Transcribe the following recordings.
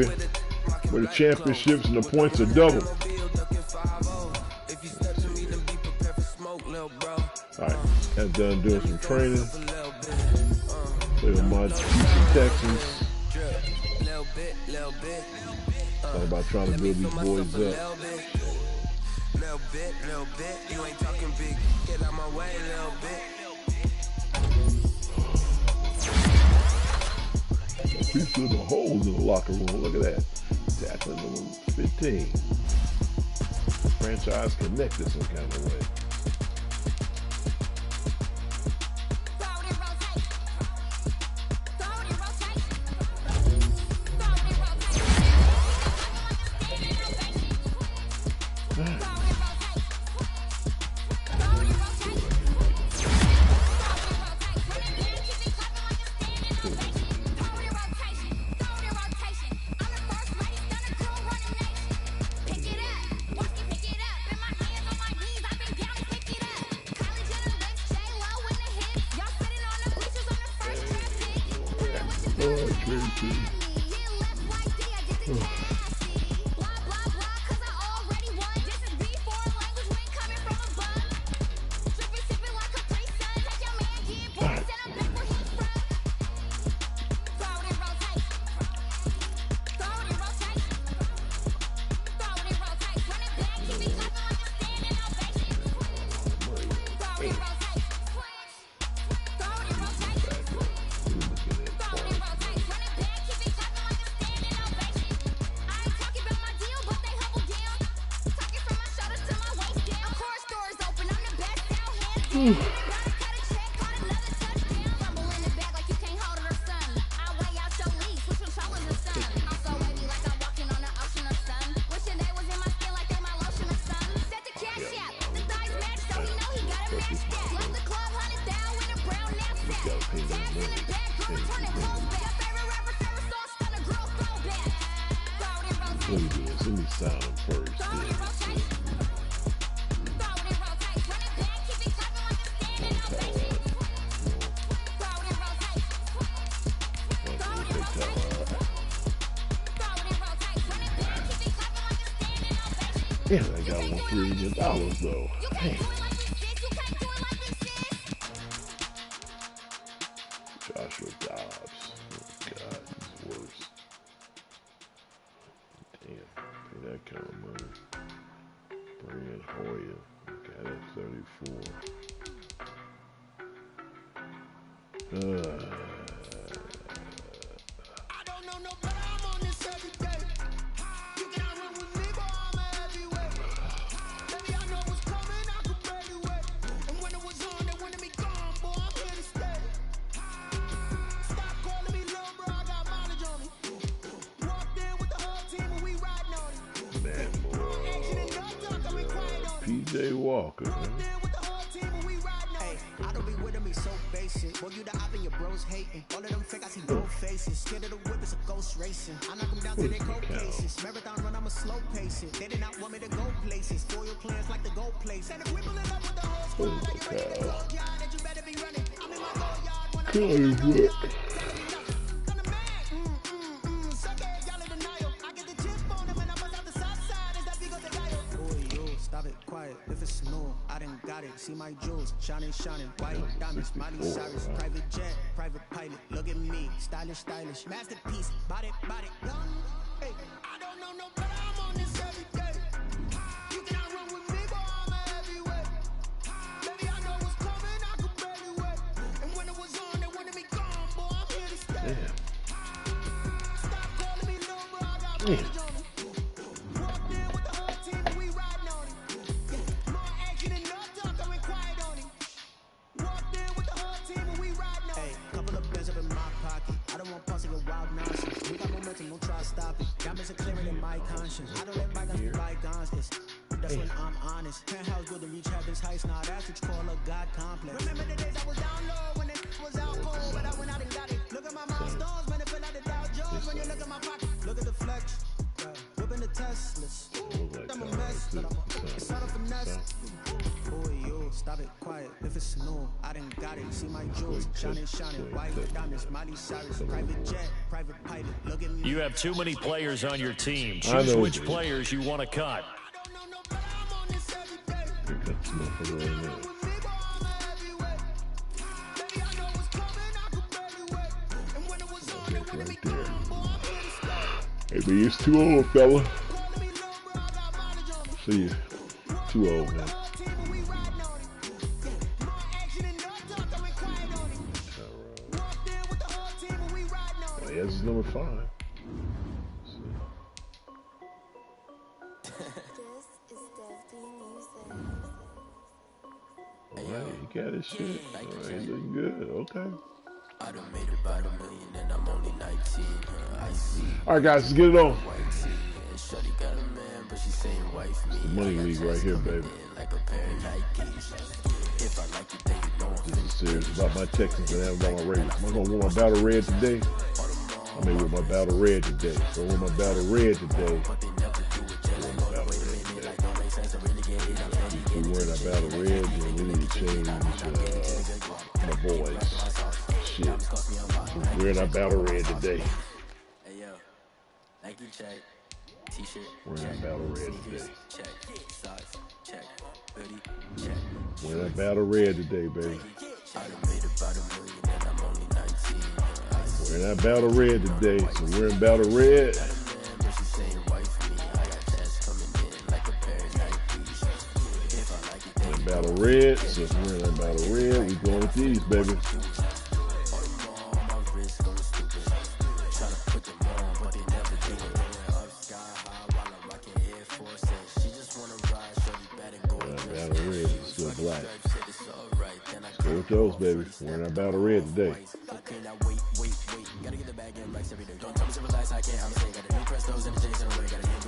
where the championships and the points are double. Alright, got done doing some training. Play with my Houston Texans. Thought about trying to build these boys up. You ain't talking big. Get out my way, little bit. Piece of the holes in the locker room. Look at that. Tackling number 15. The franchise connected some kind of way. Let me sound first. Yeah, I got $1 million though. Hey. Joshua Dobbs. Oh God, he's worse. Damn, pay that kind of money. Brian Hoyer. Got at 34. I don't know no better. I'm on this every day. You cannot run with me, boy. I'm a heavyweight. Baby, I know what's coming. I could barely wait. And when it was on, they wanted me gone, boy. I'm here to stay. Stop calling me little bro. I got mileage on me. Walked in with the whole team and we riding on it. Man, boy. Action and no talk, I be quiet on it. PJ Walker, man. Walked in with the whole team and we riding on it. I don't be with them, so basic. Boy, you the op and your bros hating. All of them fake, I see both faces. Scared of the whip, it's a ghost racing. I knock them down to their cold cases. Marathon run, I'm a slow pacing. They did not want me to go places. Foil plans like the go place. And if we pull it up with the whole squad, are you ready to go yard? That you better be running. I'm in my go yard when I go yard. I'm the man. Suck ass, y'all in denial. I get the chip on them and I bust out the south side. Is that Vigo de Gallo? Boy, yo, stop it, quiet. If it's snow, I done got it. See my jewels, shining, shining. White diamonds, Miley Cyrus. Private jet, private pilot. Look at me, stylish, stylish. Masterpiece, body, body. Hey, I don't know no better. I'm on this every day. You cannot run with me, boy. I'm a heavyweight. Baby, I know what's coming. I could barely wait. And when it was on, they wanted me gone, boy. I'm here to stay. Stop calling me little bro. I got mileage on me. Walked in with the whole team and we riding on it. More action and no talk, I went quiet on it. Walked in with the whole team and we riding on it. Hey, couple of bands up in my pocket. I don't want pussy with wild nonsense. We got momentum, don't try to stop it. Diamonds are clearer than my conscience. I don't let bygones be bygones. That's when I'm honest. Penthouse good to reach heaven's heights. Now that's what you call a God complex. Remember the days I was down low when it was out cold, but I went out and got it. Look at my milestones, man, it feel like the Dow Jones. When you look at my pocket, look at the flex. Whipping the Teslas. I'm a mess, but I'm a son of finesse. Boy, yo, Stop it, quiet. If it's new, I done got it. See my jewels, shining, white diamonds, Miley Cyrus, private jet, private pilot. Look at me. You have too many players on your team. Choose which players you want to cut. Right there. Hey, man, it's too old, fella. See you. Too old, man. Oh, yeah, this is number 5. Alright, you got his shit. Alright, looking good. Okay. I done made about $1 million and I'm only 19. Alright, guys, let's get it on. Shorty got a man, but she saying wife me. It's the money league right here, baby. Like a pair of Nikes. If I like it, then you know this is serious about my Texans and about my Raiders. Am I gonna wear my battle red today? I may wear my battle red today. So I wear my battle red today. If we wearing our battle red, then we need to change my voice. Shit. We're wearing our battle red today. Hey yo, Nike check, t-shirt, we're in our battle red today. Check, socks, check, hoodie, check. We're in our battle red today, baby. I done made about $1 million and I'm only 19. We're in our battle red today, so we're in battle red. Battle red, so if we're in a battle red, we going with these, baby. Battle red is still black. Let's go with those, baby. We're in our battle red today.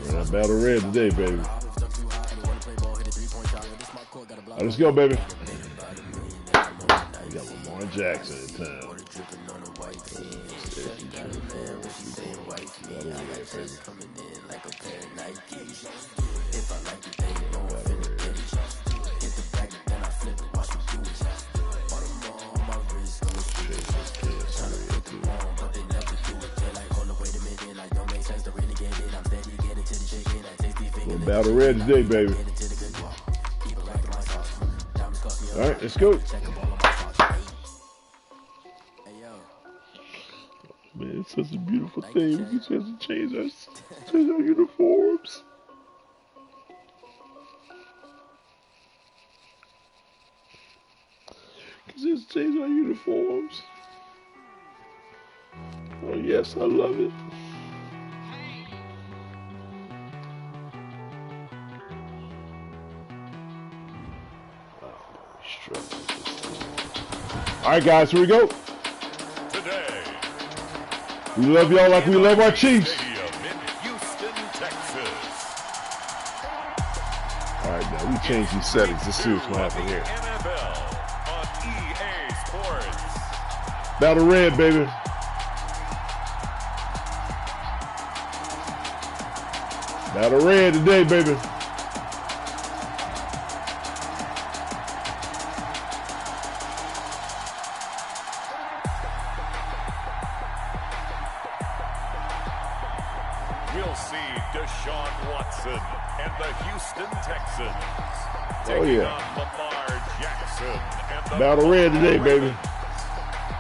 We're in our battle red today, baby. Right, let's go, baby. We got Lamar Jackson in town. Battle red today, baby. All right, let's go. Man, it's such a beautiful thing. We get to change our uniforms. Just change our uniforms. Oh yes, I love it. All right, guys, here we go. Today, we love y'all like we love our Chiefs. Houston, Texas. All right, now we change these settings. Let's see what's going to happen here. NFL on EA Sports. Battle red, baby. Battle red today, baby. We'll see Deshaun Watson and the Houston Texans taking on Lamar Jackson and the Battle red today, baby.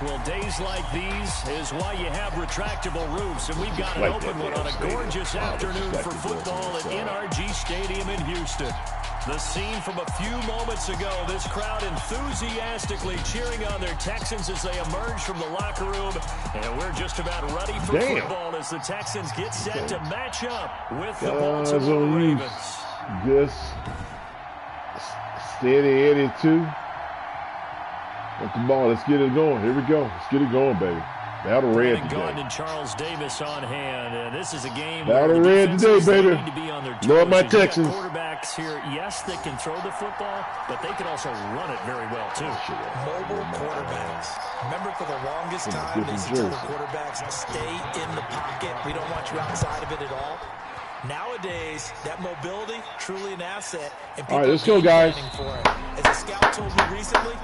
Well, days like these is why you have retractable roofs, and we've got an open one on a gorgeous afternoon for football at NRG Stadium in Houston. The scene from a few moments ago, this crowd enthusiastically cheering on their Texans as they emerge from the locker room, and we're just about ready for football as the Texans get set to match up with the Baltimore Ravens. Just steady Eddie too. With the ball, let's get it going. Here we go. Let's get it going, baby. Battle red today. And Charles Davis on hand, and this is a game. Battle red today, baby. Love my Texans. Quarterbacks here, yes, they can throw the football, but they can also run it very well too. Mobile quarterbacks. Remember, for the longest time, they said to the quarterbacks, stay in the pocket. We don't want you outside of it at all. Nowadays, that mobility, truly an asset. And all right, let's go, guys. For it. As a scout told me recently,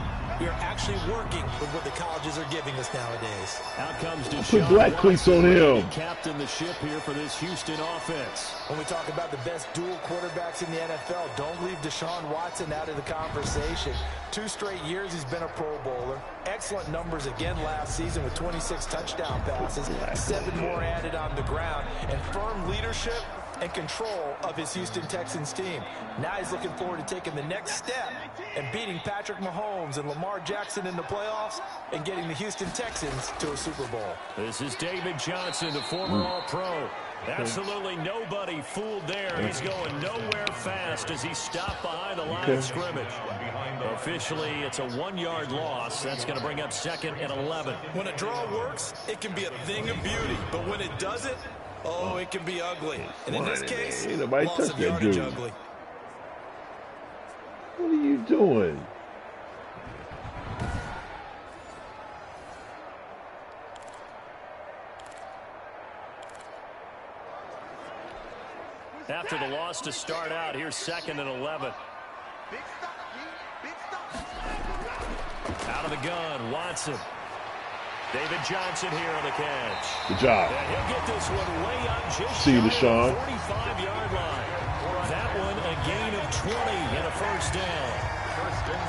we are actually working with what the colleges are giving us nowadays. Out comes Put black cleats on him. Captain the ship here for this Houston offense. When we talk about the best dual quarterbacks in the NFL, don't leave Deshaun Watson out of the conversation. 2 straight years he's been a Pro Bowler. Excellent numbers again last season with 26 touchdown passes, 7 more added on the ground, and firm leadership and control of his Houston Texans team. Now he's looking forward to taking the next step and beating Patrick Mahomes and Lamar Jackson in the playoffs and getting the Houston Texans to a Super Bowl. This is David Johnson, the former All-Pro. Absolutely nobody fooled there. He's going nowhere fast as he stopped behind the line of scrimmage. Officially, it's a 1-yard loss. That's going to bring up 2nd and 11. When a draw works, it can be a thing of beauty. But when it doesn't, oh, it can be ugly. And in this case, loss of yardage ugly. What are you doing? After the loss to start out, here's 2nd and 11. Out of the gun, Watson. David Johnson here on the catch. Good job. And he'll get this one way up just See you, Deshaun. 45-yard line. That one a gain of 20 and a first down.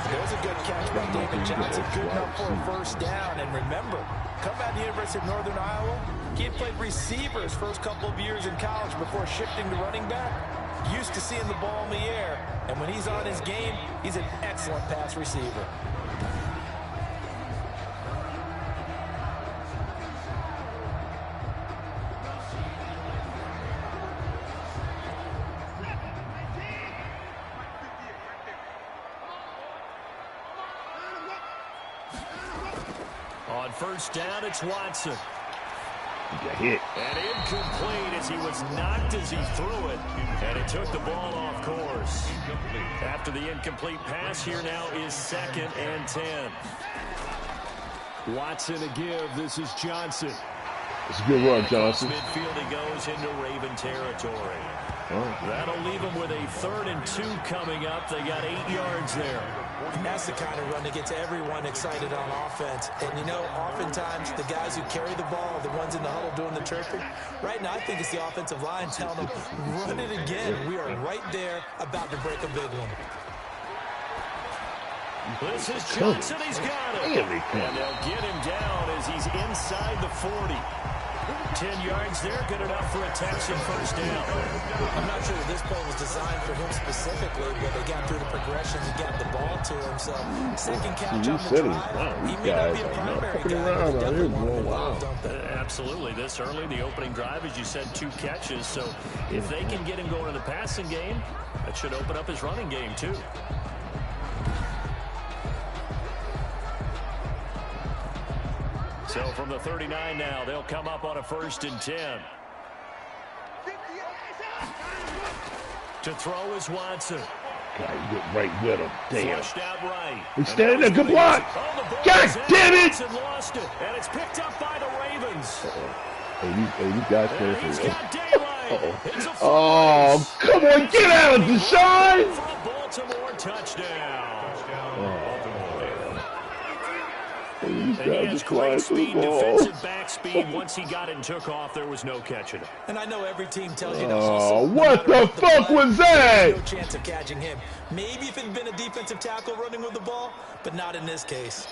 There's a good catch by David Johnson. Good enough for a first down. And remember, come out of the University of Northern Iowa, he had played receiver his first couple of years in college before shifting to running back. Used to seeing the ball in the air. And when he's on his game, he's an excellent pass receiver. On first down, it's Watson. He got hit. And incomplete as he was knocked as he threw it. And it took the ball off course. After the incomplete pass, here now is 2nd and 10. Watson to give. This is Johnson. It's a good run, Johnson. Midfield he goes into Raven territory. That'll leave him with a 3rd and 2 coming up. They got 8 yards there. And that's the kind of run that gets everyone excited on offense. And, you know, oftentimes the guys who carry the ball are the ones in the huddle doing the chirping. Right now, I think it's the offensive line telling them, run it again. We are right there about to break a big one. This is Johnson. He's got it. And they'll get him down as he's inside the 40. 10 yards there, good enough for a Texan first down. I'm not sure that this play was designed for him specifically, but they got through the progressions and got the ball to him. So, second catch on the drive. He may not be a primary guy, but definitely want to be involved, don't they? Absolutely. This early, the opening drive, as you said, 2 catches. So, if they can get him going in the passing game, that should open up his running game, too. So from the 39 now, they'll come up on a 1st and 10. To throw is Watson. God, you get right with him. Damn. Flushed out right. He's standing there. Good block. God damn it. Watson lost it, and it's picked up by the Ravens. Hey, these guys playing for He's real. got daylight. Oh, come on. Get out, Deshaun. For a Baltimore touchdown. These And he guys has are flying great through the speed, ball. defensive back speed. Once he got it and took off, there was no catching him. And I know every team tells you to Oh, hustle. what the fuck was that? No chance of catching him. Maybe if it had been a defensive tackle running with the ball, but not in this case.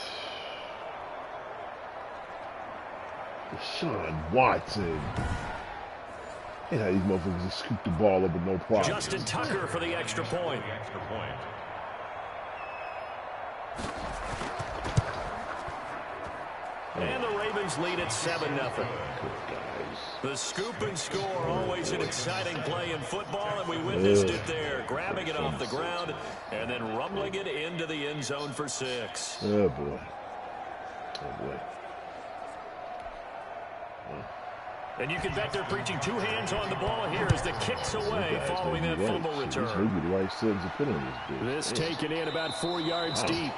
Deshaun Watson. And how these motherfuckers just scoop the ball up with no problem. Justin Tucker for the extra point. And the Ravens lead at 7-0. The scoop and score, always an exciting play in football, and we witnessed it there. Grabbing it off the ground and then rumbling it into the end zone for 6. Oh, boy. Oh, boy. And you can bet they're preaching 2 hands on the ball here as the kick's away following that fumble return. Maybe the right sentence to put on this. This taken in about 4 yards deep.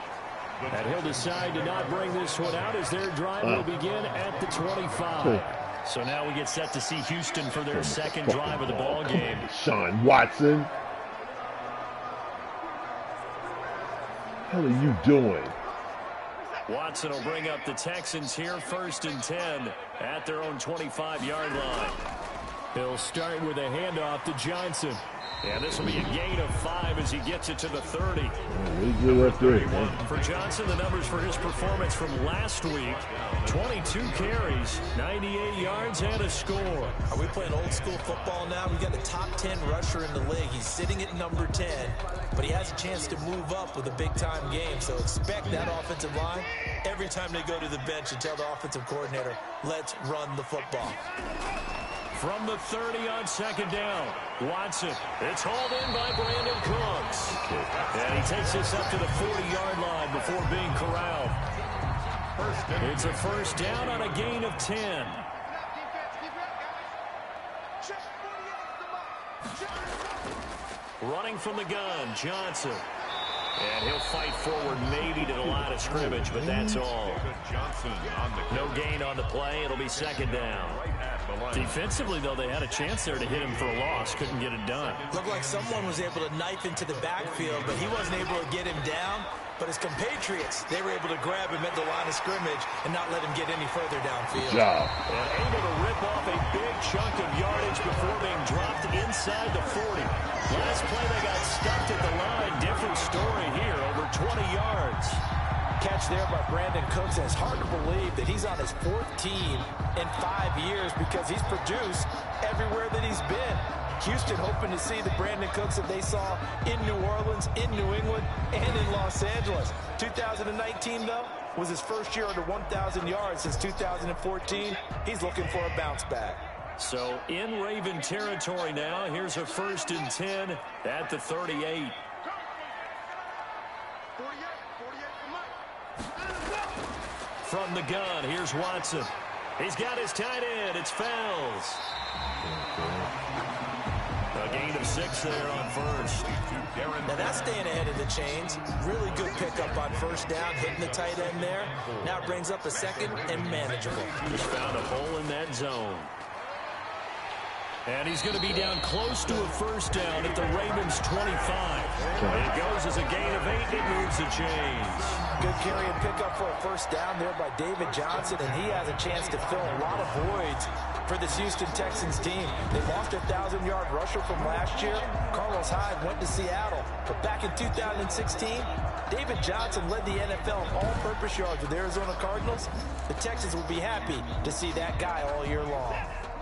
And he'll decide to not bring this one out as their drive will begin at the 25. So now we get set to see Houston for their second drive of the ball game. Deshaun Watson. What the hell are you doing? Watson will bring up the Texans here 1st and 10 at their own 25-yard line. He'll start with a handoff to Johnson. Yeah, this will be a gain of 5 as he gets it to the 30. For Johnson, the numbers for his performance from last week: 22 carries, 98 yards, and a score. Are we playing old school football now? We got a top 10 rusher in the league. He's sitting at number 10, but he has a chance to move up with a big-time game. So expect that offensive line every time they go to the bench and tell the offensive coordinator, let's run the football. From the 30 on 2nd down, Watson. It's hauled in by Brandon Cooks. And he takes this up to the 40-yard line before being corralled. It's a 1st down on a gain of 10. Running from the gun, Johnson. And he'll fight forward maybe to the line of scrimmage, but that's all. No gain on the play. It'll be 2nd down. Defensively, though, they had a chance there to hit him for a loss. Couldn't get it done. Looked like someone was able to knife into the backfield, but he wasn't able to get him down. But his compatriots, they were able to grab him at the line of scrimmage and not let him get any further downfield. And able to rip off a big chunk of yardage before being dropped inside the 40. Last play, they got stuffed at the line. Different story here, over 20 yards. Catch there by Brandon Cooks, and it's hard to believe that he's on his 4th team in 5 years because he's produced everywhere that he's been. Houston hoping to see the Brandon Cooks that they saw in New Orleans, in New England, and in Los Angeles. 2019, though, was his first year under 1,000 yards since 2014. He's looking for a bounce back. So in Raven territory now. Here's a 1st and 10 at the 38. From the gun, here's Watson. He's got his tight end. It's Fells. A gain of 6 there on 1st. Now that's staying ahead of the chains. Really good pickup on 1st down, hitting the tight end there. Now brings up a 2nd and manageable. Just found a hole in that zone. And he's going to be down close to a 1st down at the Ravens' 25. It goes as a gain of 8. It moves the chains. Good carry and pickup for a 1st down there by David Johnson, and he has a chance to fill a lot of voids for this Houston Texans team. They lost a 1,000-yard rusher from last year. Carlos Hyde went to Seattle, but back in 2016, David Johnson led the NFL in all-purpose yards with Arizona Cardinals. The Texans will be happy to see that guy all year long.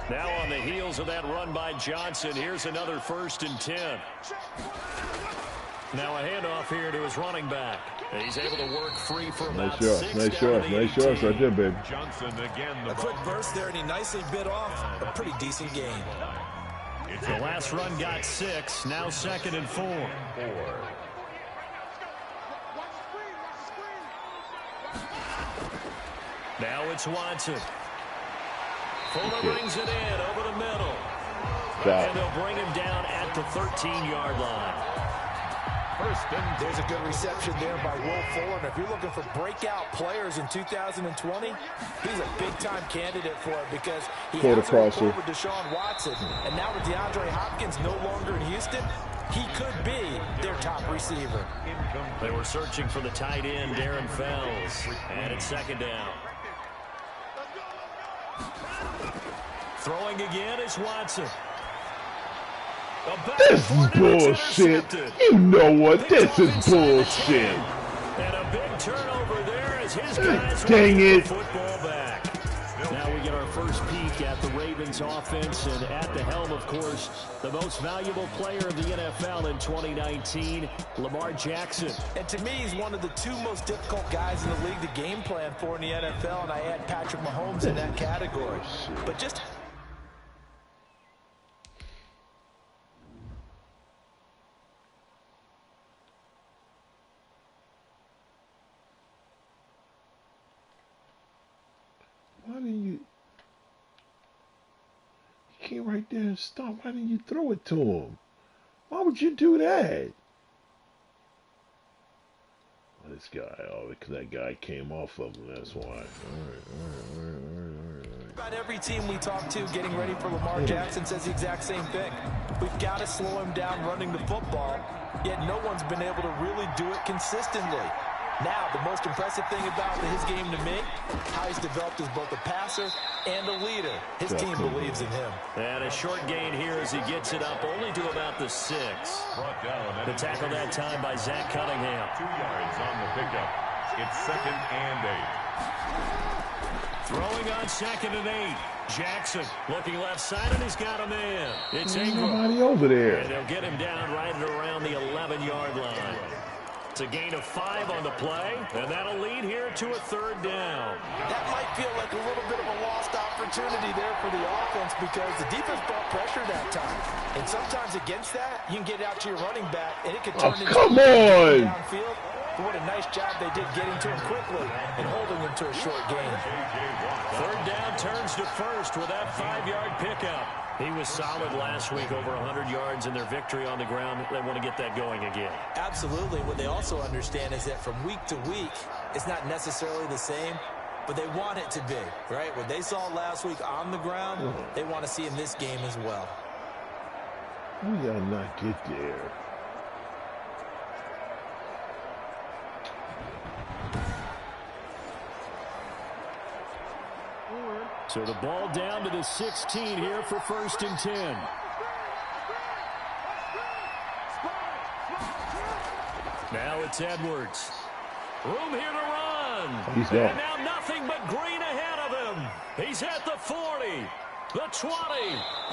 Now on the heels of that run by Johnson, here's another 1st and 10. Now a handoff here to his running back. He's able to work free for about 6 Nice shots right there, baby. Johnson again. A quick burst there, and he nicely bit off a pretty decent gain. The last run got 6. Now 2nd and 4. Now it's Watson. Fuller brings it in over the middle. And they'll bring him down at the 13-yard line. There's a good reception there by Will Fuller. And if you're looking for breakout players in 2020, he's a big-time candidate for it because he has a rapport with Deshaun Watson. And now with DeAndre Hopkins no longer in Houston, he could be their top receiver. They were searching for the tight end, Darren Fells. And it's 2nd down. Throwing again is Watson. This is bullshit. You know what? This is bullshit. And a big turnover there as his guys dang it. Football back. Now we get our first peek at the Ravens offense, and at the helm, of course, the most valuable player of the NFL in 2019, Lamar Jackson. And to me, he's one of the 2 most difficult guys in the league to game plan for in the NFL, and I add Patrick Mahomes in that category. But just... Why didn't you came right there and stopped. Why didn't you throw it to him? Why would you do that? This guy, oh, because that guy came off of him, that's why. All right. about every team we talk to getting ready for Lamar Jackson says the exact same thing. We've got to slow him down running the football, yet no one's been able to really do it consistently. Now, the most impressive thing about his game to me, how he's developed as both a passer and a leader. His team believes in him. And a short gain here as he gets it up only to about the 6. The tackle that time by Zach Cunningham. 2 yards on the pickup. It's 2nd and 8. Throwing on 2nd and 8. Jackson looking left side, and he's got a man. It's Ingram. Nobody over there. And they'll get him down right at around the 11-yard line. It's a gain of 5 on the play, and that'll lead here to a 3rd down. That might feel like a little bit of a lost opportunity there for the offense because the defense brought pressure that time. And sometimes against that, you can get out to your running back, and it could turn into downfield. But what a nice job they did getting to him quickly and holding him to a short gain. 3rd down turns to 1st with that 5-yard pickup. He was solid last week, over 100 yards in their victory on the ground. They want to get that going again. Absolutely. What they also understand is that from week to week, it's not necessarily the same, but they want it to be, right? What they saw last week on the ground, they want to see in this game as well. We gotta not get there. So the ball down to the 16 here for 1st and 10. Now it's Edwards. Room here to run. He's gone. And now nothing but green ahead of him. He's at the 40, the 20.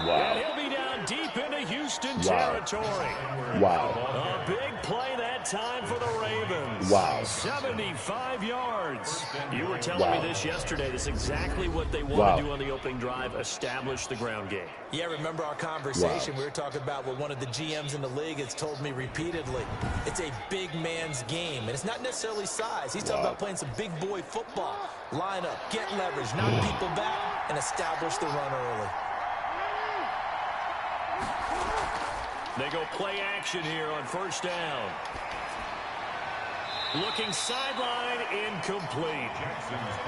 Wow. And he'll be down deep into Houston territory. Wow. A big play that time for the Ravens. Wow. 75 yards. You were telling me this yesterday. This is exactly what they want to do on the opening drive, establish the ground game. Yeah, remember our conversation. We were talking about what one of the GMs in the league has told me repeatedly. It's a big man's game, and it's not necessarily size. He's talking about playing some big boy football. Line up, get leverage, knock people back, and establish the run early. They go play action here on 1st down. Looking sideline, incomplete.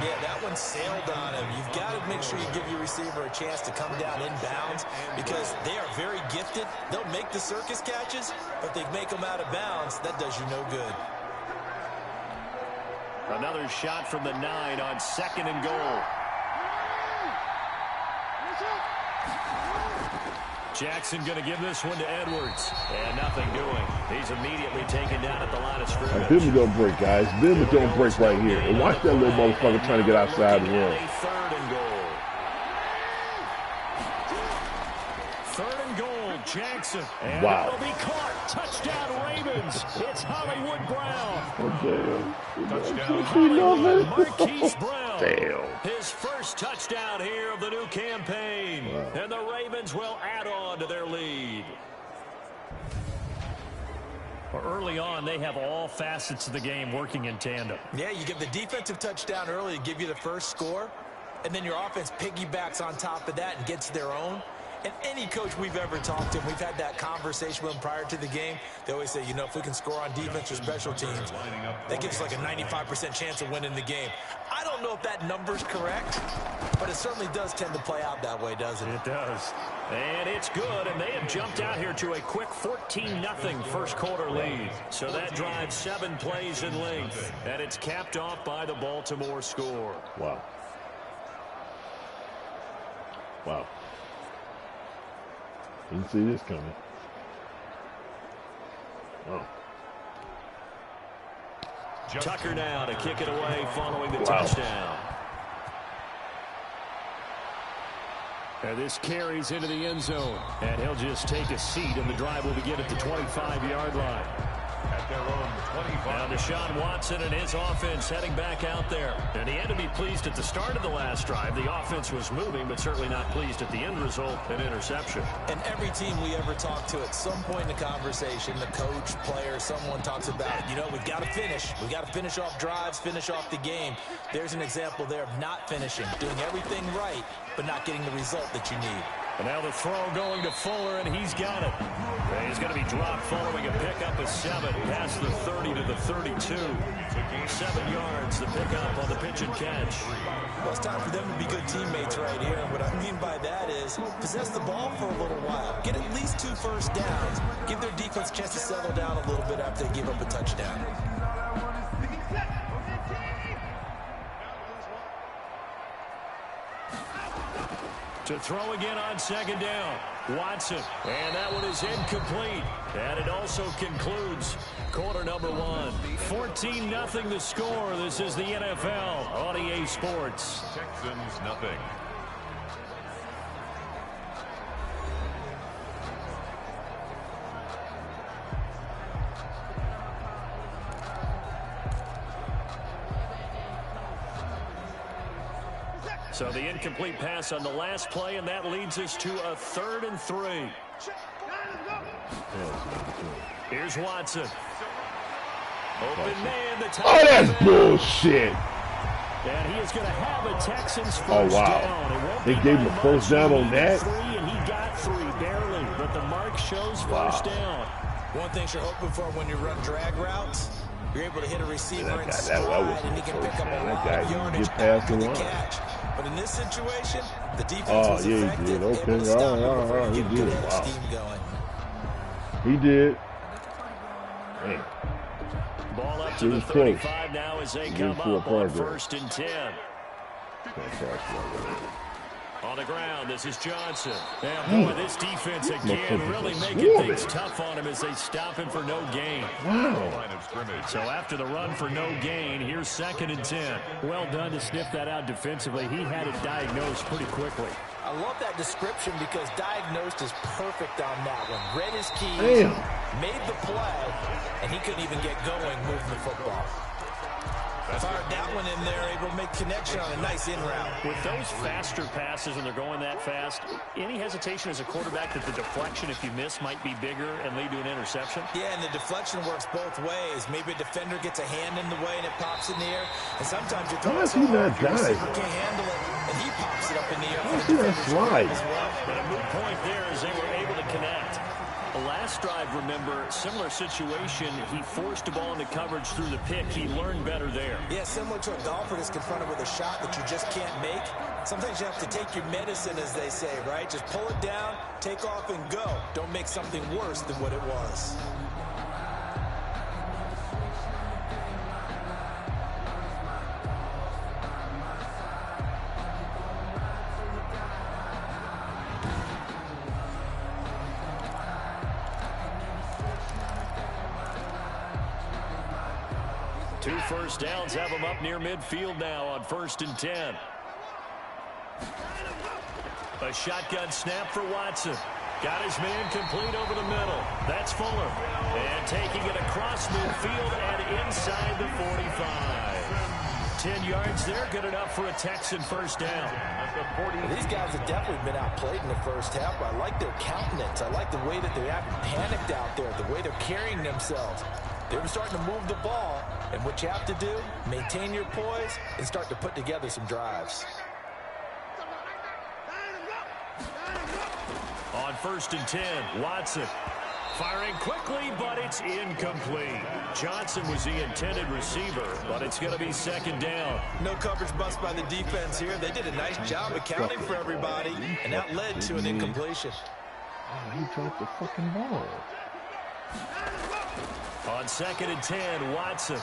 Yeah, that one sailed on him. You've got to make sure you give your receiver a chance to come down inbounds because they are very gifted. They'll make the circus catches, but they make them out of bounds. That does you no good. Another shot from the 9 on 2nd and goal. Jackson going to give this one to Edwards. And nothing doing. He's immediately taken down at the line of scrimmage. Bimmer don't break, guys. Bimmer don't break right here. And watch that little motherfucker trying to get outside and run. 3rd and goal. 3rd and goal, Jackson. And it'll be caught. Touchdown, Ravens. It's Hollywood Brown. Touchdown. Marquise Brown. Damn. His first touchdown here of the new campaign. Wow. And the Ravens will add on to their lead. Early on, they have all facets of the game working in tandem. Yeah, you give the defensive touchdown early to give you the first score, and then your offense piggybacks on top of that and gets their own. And any coach we've ever talked to, we've had that conversation with them prior to the game, they always say, you know, if we can score on defense or special teams, that gives us like a 95% chance of winning the game. I don't know if that number's correct, but it certainly does tend to play out that way, doesn't it? It does. And it's good, and they have jumped out here to a quick 14-0 first quarter lead. So that drives 7 plays in length, and it's capped off by the Baltimore score. Wow. Wow. Didn't see this coming. Oh. Tucker now to kick it away following the touchdown. And this carries into the end zone. And he'll just take a seat, and the drive will begin at the 25-yard line. At their own 25. Now Deshaun Watson and his offense heading back out there. And he had to be pleased at the start of the last drive. The offense was moving, but certainly not pleased at the end result, an interception. And every team we ever talk to at some point in the conversation, the coach, player, someone talks about, you know, we've got to finish. We've got to finish off drives, finish off the game. There's an example there of not finishing, doing everything right, but not getting the result that you need. And now the throw going to Fuller, and he's got it. And he's going to be dropped following a pickup of 7 past the 30 to the 32. 7 yards, the pickup on the pitch and catch. Well, it's time for them to be good teammates right here. And what I mean by that is possess the ball for a little while. Get at least 2 first downs. Give their defense a chance to settle down a little bit after they give up a touchdown. To throw again on 2nd down. Watson. And that one is incomplete. And it also concludes quarter number 1. 14-0 the score. This is the NFL on EA Sports. Texans nothing. So the incomplete pass on the last play, and that leads us to a 3rd and 3. Here's Watson. Open man, the top. Oh, that's bullshit. And he is going to have a Texans first down. They gave him a first down on that? And he got 3 barely, but the mark shows first down. One thing you're hoping for when you run drag routes, you're able to hit a receiver in stride, and he can pick up a lot of yardage after the catch. But in this situation, the defense was effective. He did. Okay. Able to stop him before He he did. get steam going. He did. Man. Ball up to the 35 now as they come up on 1st and 10. On the ground, this is Johnson. And boy, this defense again really making things tough on him as they stop him for no gain. Wow. So after the run for no gain, here's 2nd and 10. Well done to sniff that out defensively. He had it diagnosed pretty quickly. I love that description because diagnosed is perfect on that one. Read his keys, made the play, and he couldn't even get going moving the football. Fired that one in there, able to make connection on a nice in route. With those faster passes when they're going that fast, any hesitation as a quarterback that the deflection, if you miss, might be bigger and lead to an interception? Yeah, and the deflection works both ways. Maybe a defender gets a hand in the way and it pops in the air. And sometimes you throw it so hard, your receiver can't handle it, and he pops it up in the air. Why see that slide? But a moot point there as they were able to connect. The last drive, remember, similar situation. He forced the ball into coverage through the pick. He learned better there. Yeah, similar to a golfer that's confronted with a shot that you just can't make. Sometimes you have to take your medicine, as they say, right? Just pull it down, take off, and go. Don't make something worse than what it was. Two first downs have him up near midfield now on 1st and 10. A shotgun snap for Watson. Got his man complete over the middle. That's Fuller. And taking it across midfield and inside the 45. 10 yards there, good enough for a Texan first down. These guys have definitely been outplayed in the first half. I like their countenance. I like the way that they haven't panicked out there, the way they're carrying themselves. They're starting to move the ball, and what you have to do, maintain your poise and start to put together some drives. On 1st and 10, Watson firing quickly, but it's incomplete. Johnson was the intended receiver, but it's going to be 2nd down. No coverage bust by the defense here. They did a nice job accounting for everybody, and that led to an incompletion. Oh, he dropped the fucking ball. On 2nd and 10, Watson.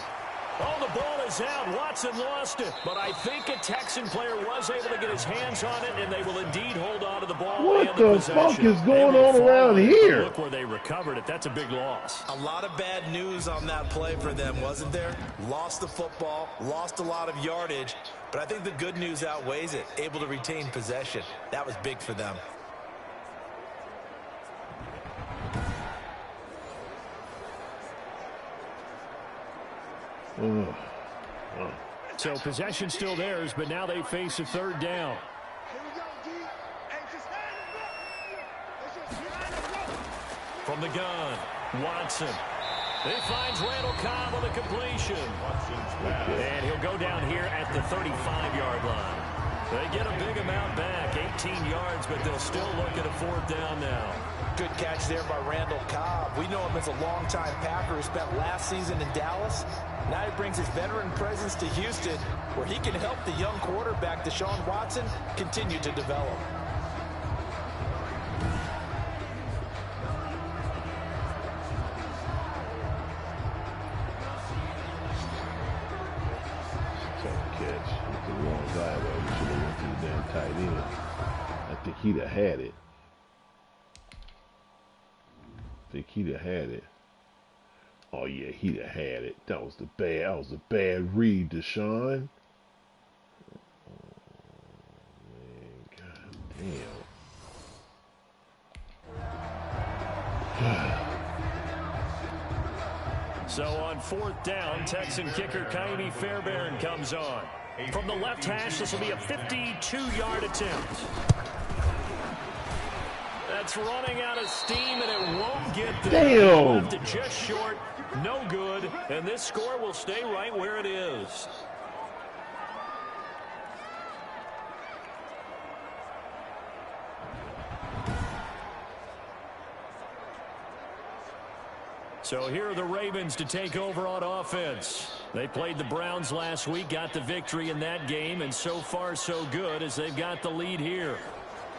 Oh, the ball is out. Watson lost it. But I think a Texan player was able to get his hands on it, and they will indeed hold on to the ball. What the fuck is going on around here? Look where they recovered it. That's a big loss. A lot of bad news on that play for them, wasn't there? Lost the football, lost a lot of yardage, but I think the good news outweighs it. Able to retain possession. That was big for them. So possession still theirs, but now they face a 3rd down. From the gun, Watson. He finds Randall Cobb on the completion. And he'll go down here at the 35-yard line. They get a big amount back, 18 yards, but they'll still look at a 4th down now. Good catch there by Randall Cobb. We know him as a longtime Packer who spent last season in Dallas. Now he brings his veteran presence to Houston, where he can help the young quarterback, Deshaun Watson, continue to develop. Tight end. I think he'd have had it. Oh yeah, he'd have had it. That was a bad read, Deshaun. Oh, man, god damn. So on 4th down, Texan kicker Kaimi Fairbairn comes on. From the left hash, this will be a 52-yard attempt. That's running out of steam, and it won't get there. Damn! Left it just short, no good, and this score will stay right where it is. So here are the Ravens to take over on offense. They played the Browns last week, got the victory in that game, and so far so good as they've got the lead here.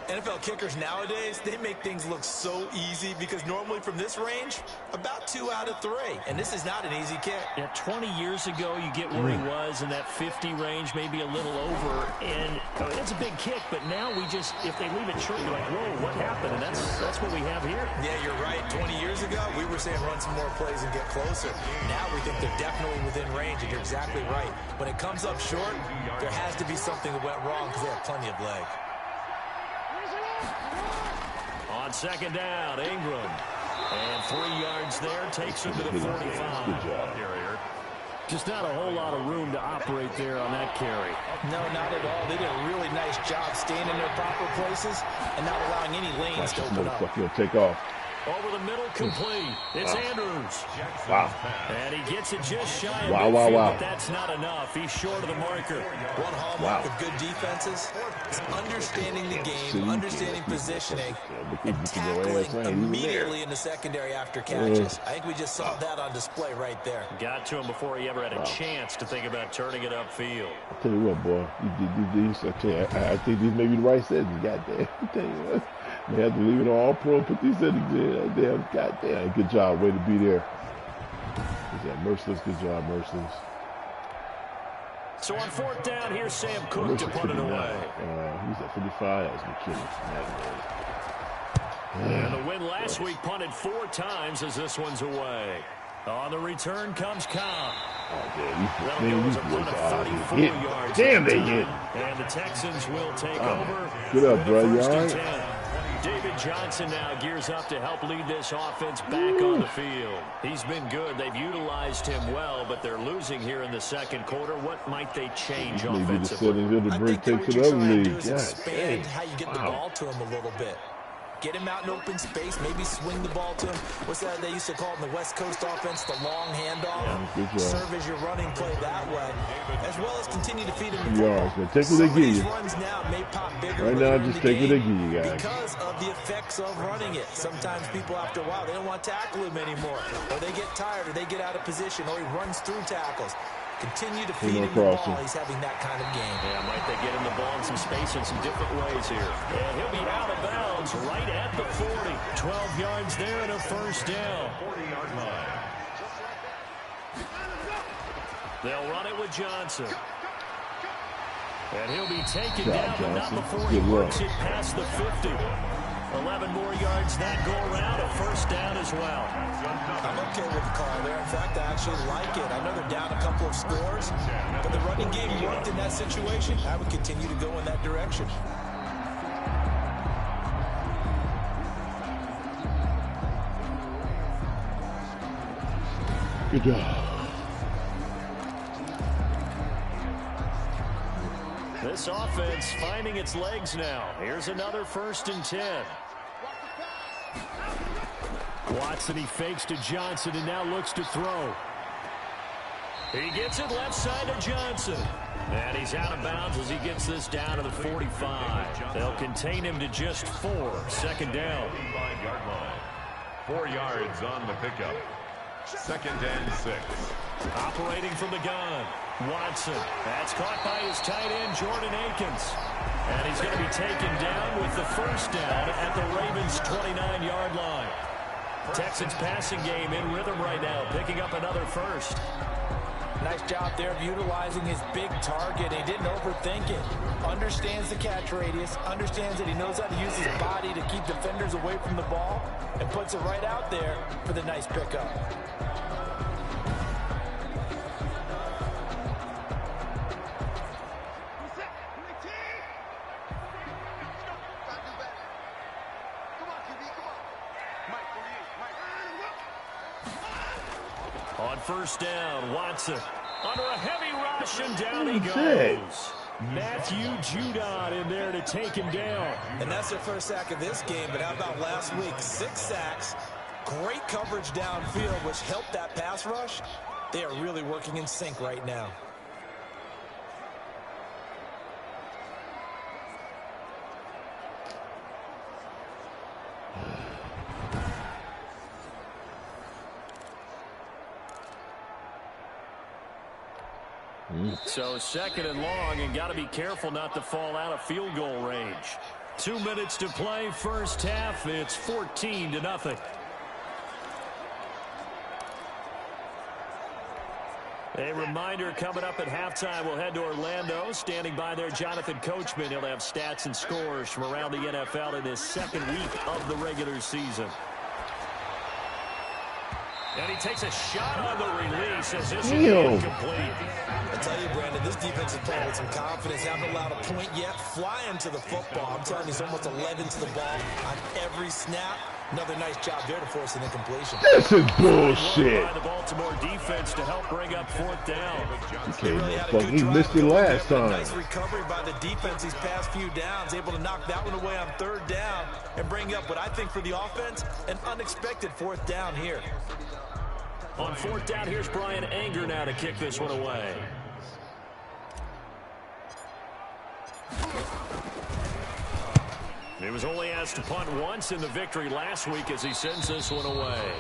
NFL kickers nowadays, they make things look so easy because normally from this range, about 2 out of 3. And this is not an easy kick. Yeah, 20 years ago, you get where he was in that 50 range, maybe a little over. And it's a big kick, but now we just, if they leave it short, you're like, whoa, what happened? And that's what we have here. Yeah, you're right. 20 years ago, we were saying run some more plays and get closer. Now we think they're definitely within range, and you're exactly right. When it comes up short, there has to be something that went wrong because they have plenty of leg. On 2nd down, Ingram. And 3 yards there, takes him to the 45. Good job. Just not a whole lot of room to operate there on that carry. No, not at all. They did a really nice job staying in their proper places and not allowing any lanes to open up. He'll take off. Over the middle, complete. It's Andrews. Wow. And he gets it just shy of wow. but that's not enough. He's short of the marker. One hallmark of good defenses is understanding the game, understanding positioning, and tackling immediately in the secondary after catches. I think we just saw that on display right there. Got to him before he ever had a chance to think about turning it upfield. I'll tell you what, boy. I think these may be the right sentence. Goddamn. I'll tell you what. They had to leave it all pro, put these settings in. Damn, goddamn, good job, way to be there. Merciless, good job, Merciless. So on 4th down, here's Sam Cook to put it away. He's at 55. That was McKinnon. And the win last week punted 4 times as this one's away. On the return comes Cobb. Damn, they hit. And the Texans will take over. Good up, bro. You all right? David Johnson now gears up to help lead this offense back on the field. He's been good. They've utilized him well, but they're losing here in the 2nd quarter. What might they change offensively? I think what you're trying to do is expand how you get the ball to him a little bit. Get him out in open space, maybe swing the ball to him. What's that they used to call in the West Coast offense, the long handoff? Serve as your running play that way, as well as continue to feed him the football. Take what they give you. Runs now may pop bigger right now, just take what they give you, guys. Because of the effects of running it. Sometimes people, after a while, they don't want to tackle him anymore. Or they get tired, or they get out of position, or he runs through tackles. Continue to feed him the ball. He's having that kind of game. Yeah, might they get him the ball in some space in some different ways here. And he'll be out of bounds right at the 40. 12 yards there and a 1st down. 40-yard line. They'll run it with Johnson. And he'll be taken down, but not before he works it past the 50. 11 more yards that go around, a 1st down as well. I'm okay with the call there. In fact, I actually like it. I know they're down a couple of scores, but the running game worked in that situation. I would continue to go in that direction. Good job. This offense finding its legs now. Here's another 1st and 10. Watson, he fakes to Johnson and now looks to throw. He gets it left side to Johnson. And he's out of bounds as he gets this down to the 45. They'll contain him to just 4. Second down. 45-yard line. 4 yards on the pickup. Second and 6. Operating from the gun, Watson. That's caught by his tight end, Jordan Akins. And he's going to be taken down with the first down at the Ravens' 29-yard line. Texans passing game in rhythm right now, picking up another first. Nice job there of utilizing his big target. He didn't overthink it. Understands the catch radius. Understands that he knows how to use his body to keep defenders away from the ball. And puts it right out there for the nice pickup. On first down, Watson under a heavy rush, and down he goes. Matthew Judon in there to take him down. And that's their first sack of this game, but how about last week? 6 sacks, great coverage downfield, which helped that pass rush. They are really working in sync right now. So second and long, and got to be careful not to fall out of field goal range. 2 minutes to play, first half. It's 14-0. A reminder coming up at halftime, we'll head to Orlando. Standing by there, Jonathan Coachman. He'll have stats and scores from around the NFL in his second week of the regular season. And he takes a shot on the release as this is incomplete. I tell you, Brandon, this defense is playing with some confidence. Haven't allowed a point yet. Flying to the football. I'm telling you, he's almost 11 to the ball on every snap. Another nice job there to force an incompletion. This is bullshit. By the Baltimore defense to help bring up fourth down. Okay, motherfucker, he missed it last time. Nice recovery by the defense these past few downs. Able to knock that one away on third down and bring up what I think for the offense, an unexpected fourth down here. On fourth down, here's Brian Anger now to kick this one away. He was only asked to punt once in the victory last week as he sends this one away.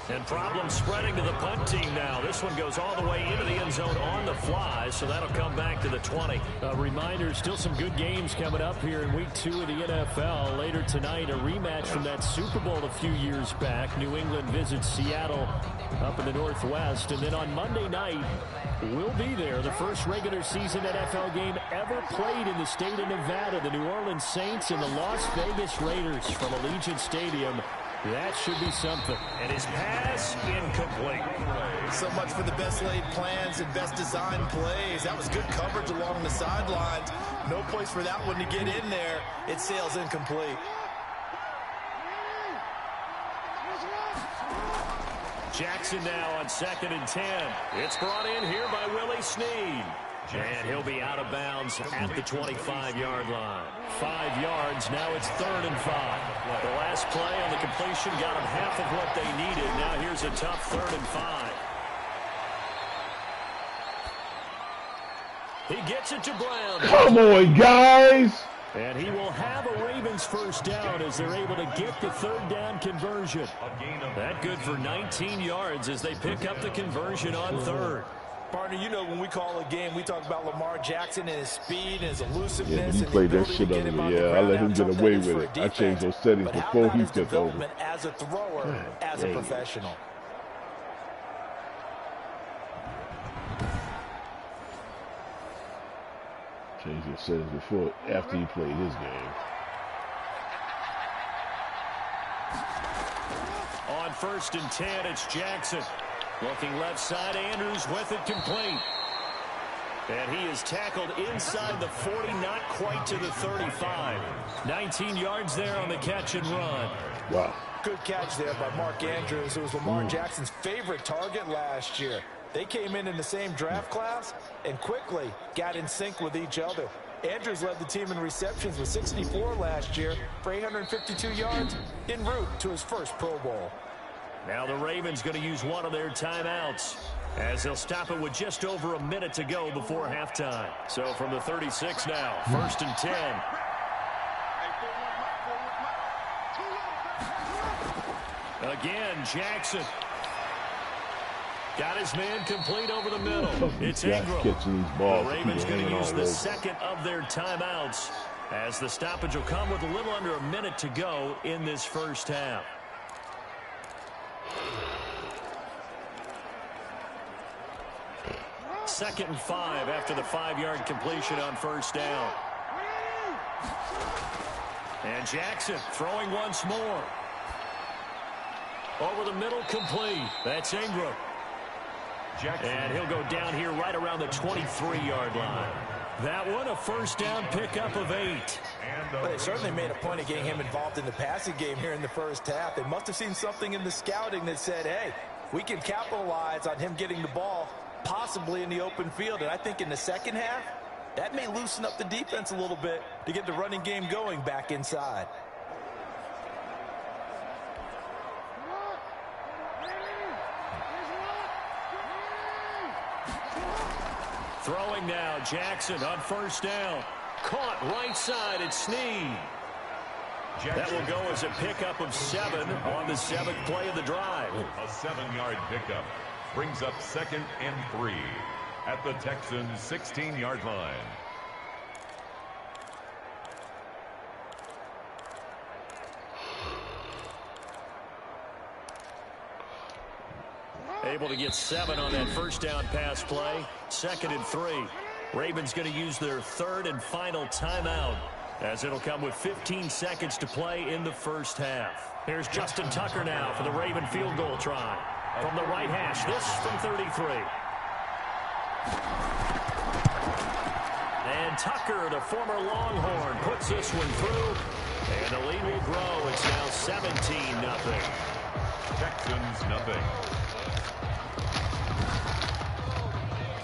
And problems spreading to the punt team now. This one goes all the way into the end zone on the fly, so that'll come back to the 20. A reminder, still some good games coming up here in week 2 of the NFL. Later tonight, a rematch from that Super Bowl a few years back. New England visits Seattle up in the Northwest. And then on Monday night, we'll be there. The first regular season NFL game ever played in the state of Nevada. The New Orleans Saints and the Las Vegas Raiders from Allegiant Stadium. That should be something. And his pass incomplete. So much for the best laid plans and best designed plays. That was good coverage along the sidelines. No place for that one to get in there. It sails incomplete. Jackson now on 2nd and 10. It's brought in here by Willie Snead. And he'll be out of bounds at the 25-yard line. 5 yards, now it's 3rd and 5. The last play on the completion got them half of what they needed. Now here's a tough 3rd and 5. He gets it to Brown. Come on, guys. And he will have a Ravens first down as they're able to get the 3rd down conversion. That good for 19 yards as they pick up the conversion on 3rd. Partner, you know when we call a game, we talk about Lamar Jackson and his speed and his elusiveness. Yeah, but he played that shit over me. Yeah, I let him get away with it. I changed those settings before he took over. As a thrower, as a professional. Changed his settings before, after he played his game. On 1st and 10, it's Jackson. Looking left side, Andrews with it complete. And he is tackled inside the 40, not quite to the 35. 19 yards there on the catch and run. Wow. Good catch there by Mark Andrews. It was Lamar Jackson's favorite target last year. They came in the same draft class and quickly got in sync with each other. Andrews led the team in receptions with 64 last year for 852 yards en route to his first Pro Bowl. Now the Ravens going to use one of their timeouts. as they'll stop it with just over a minute to go before halftime. So from the 36 now, 1st and 10. Again, Jackson. Got his man complete over the middle. It's Ingram. The Ravens going to use the second of their timeouts as the stoppage will come with a little under a minute to go in this first half. Second and 5 after the 5-yard completion on first down. And Jackson throwing once more. Over the middle, complete. That's Ingram. Jackson. And he'll go down here right around the 23-yard line. That one, a first down pickup of 8. Well, they certainly made a point of getting him involved in the passing game here in the first half. They must have seen something in the scouting that said, hey, we can capitalize on him getting the ball possibly in the open field. And I think in the second half, that may loosen up the defense a little bit to get the running game going back inside. Throwing now, Jackson on first down. Caught right side, it's Snead. That will go as a pickup of 7 on the 7th play of the drive. A 7-yard pickup brings up 2nd and 3 at the Texans' 16-yard line. Able to get 7 on that first down pass play. 2nd and 3. Ravens going to use their 3rd and final timeout as it'll come with 15 seconds to play in the first half. Here's Justin Tucker now for the Raven field goal try. From the right hash, this from 33. And Tucker, the former Longhorn, puts this one through. And the lead will grow. It's now 17-0. Texans nothing.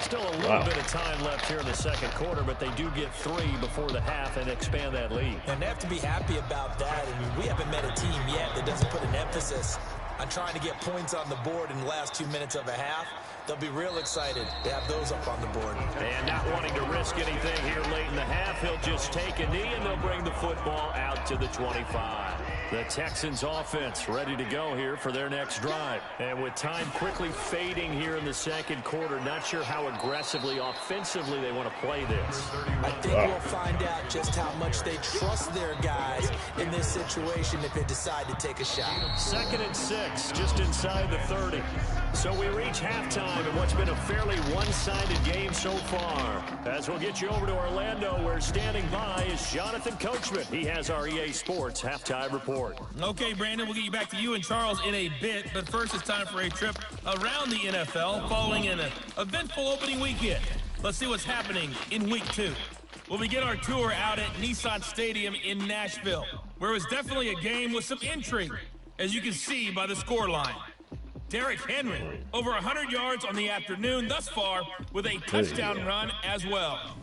Still a little bit of time left here in the second quarter, but they do get 3 before the half and expand that lead. And they have to be happy about that. I mean, we haven't met a team yet that doesn't put an emphasis on trying to get points on the board in the last 2 minutes of a half. They'll be real excited to have those up on the board. And not wanting to risk anything here late in the half, he'll just take a knee and they'll bring the football out to the 25. The Texans offense ready to go here for their next drive. And with time quickly fading here in the second quarter, not sure how aggressively, offensively they want to play this. I think we'll find out just how much they trust their guys in this situation if they decide to take a shot. 2nd and 6, just inside the 30. So we reach halftime in what's been a fairly one-sided game so far. As we'll get you over to Orlando, where standing by is Jonathan Coachman. He has our EA Sports halftime report. Okay, Brandon, we'll get you back to you and Charles in a bit, but first it's time for a trip around the NFL following an eventful opening weekend. Let's see what's happening in week 2. We'll begin our tour out at Nissan Stadium in Nashville, where it was definitely a game with some intrigue, as you can see by the scoreline. Derrick Henry, over 100 yards on the afternoon thus far with a touchdown run as well.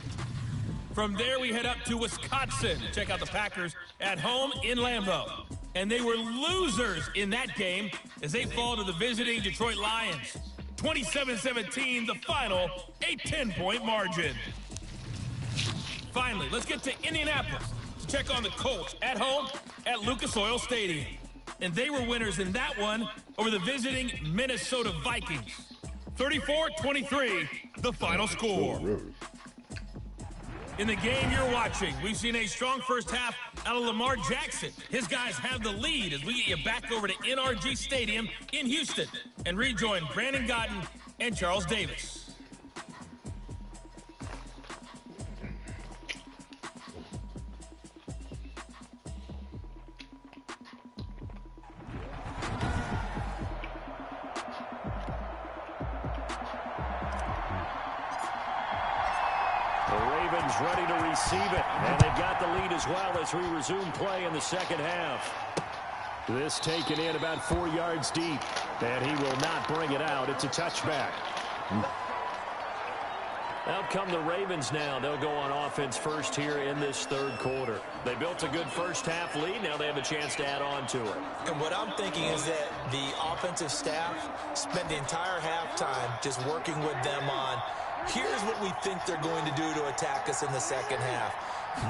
From there, we head up to Wisconsin to check out the Packers at home in Lambeau. And they were losers in that game as they fall to the visiting Detroit Lions. 27-17, the final, a 10-point margin. Finally, let's get to Indianapolis to check on the Colts at home at Lucas Oil Stadium. And they were winners in that one over the visiting Minnesota Vikings. 34-23, the final score. In the game you're watching, we've seen a strong first half out of Lamar Jackson. His guys have the lead as we get you back over to NRG Stadium in Houston and rejoin Brandon Godden and Charles Davis. Ready to receive it, and they've got the lead as well as we resume play in the second half. This taken in about 4 yards deep, and he will not bring it out. It's a touchback. Out come the Ravens now. They'll go on offense first here in this third quarter. They built a good first-half lead. Now they have a chance to add on to it. And what I'm thinking is that the offensive staff spent the entire halftime just working with them on, here's what we think they're going to do to attack us in the second half.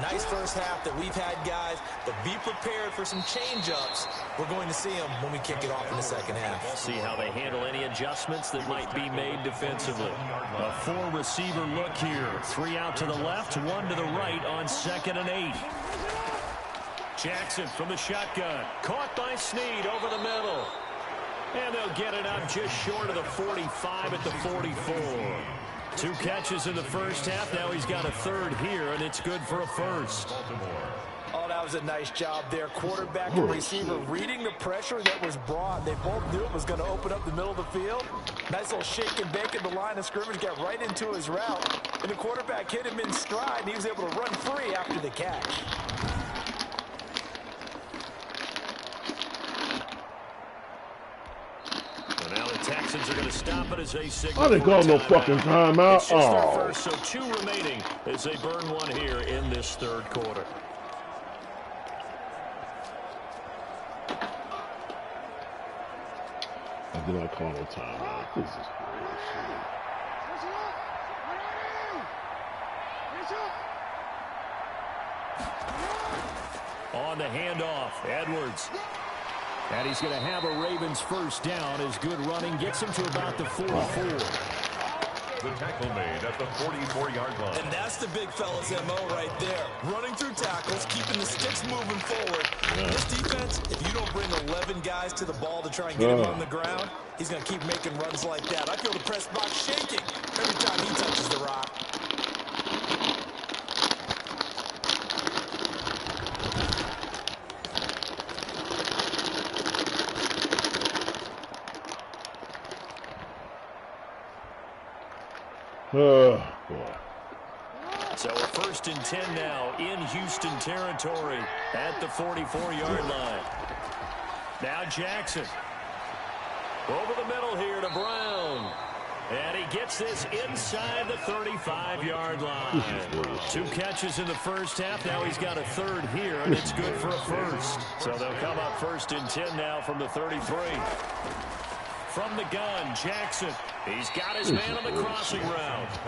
Nice first half that we've had, guys, but be prepared for some change-ups. We're going to see them when we kick it off in the second half. See how they handle any adjustments that might be made defensively. A four-receiver look here. 3 out to the left, 1 to the right on 2nd and 8. Jackson from the shotgun. Caught by Snead over the middle. And they'll get it up just short of the 45 at the 44. 2 catches in the first half. Now he's got a third here, and it's good for a first. Oh, that was a nice job there. Quarterback and receiver reading the pressure that was brought. They both knew it was going to open up the middle of the field. Nice little shake and bake at the line of scrimmage. Got right into his route. And the quarterback hit him in stride, and he was able to run free after the catch. Texans are going to stop it as they signal. I didn't call no fucking timeout. It's just their first, so 2 remaining as they burn 1 here in this third quarter. I did not call no timeout. This is bullshit. On the handoff, Edwards. And he's going to have a Ravens first down as good running gets him to about the 44. The tackle made at the 44-yard line. And that's the big fella's MO right there. Running through tackles, keeping the sticks moving forward. This defense, if you don't bring 11 guys to the ball to try and get him on the ground, he's going to keep making runs like that. I feel the press box shaking every time he touches the rock. Boy. So a 1st and 10 now in Houston territory at the 44-yard line. Now Jackson. Over the middle here to Brown. And he gets this inside the 35-yard line. 2 catches in the first half. Now he's got a third here, and it's good for a first. So they'll come up 1st and 10 now from the 33. From the gun, Jackson. He's got his man on the crossing route.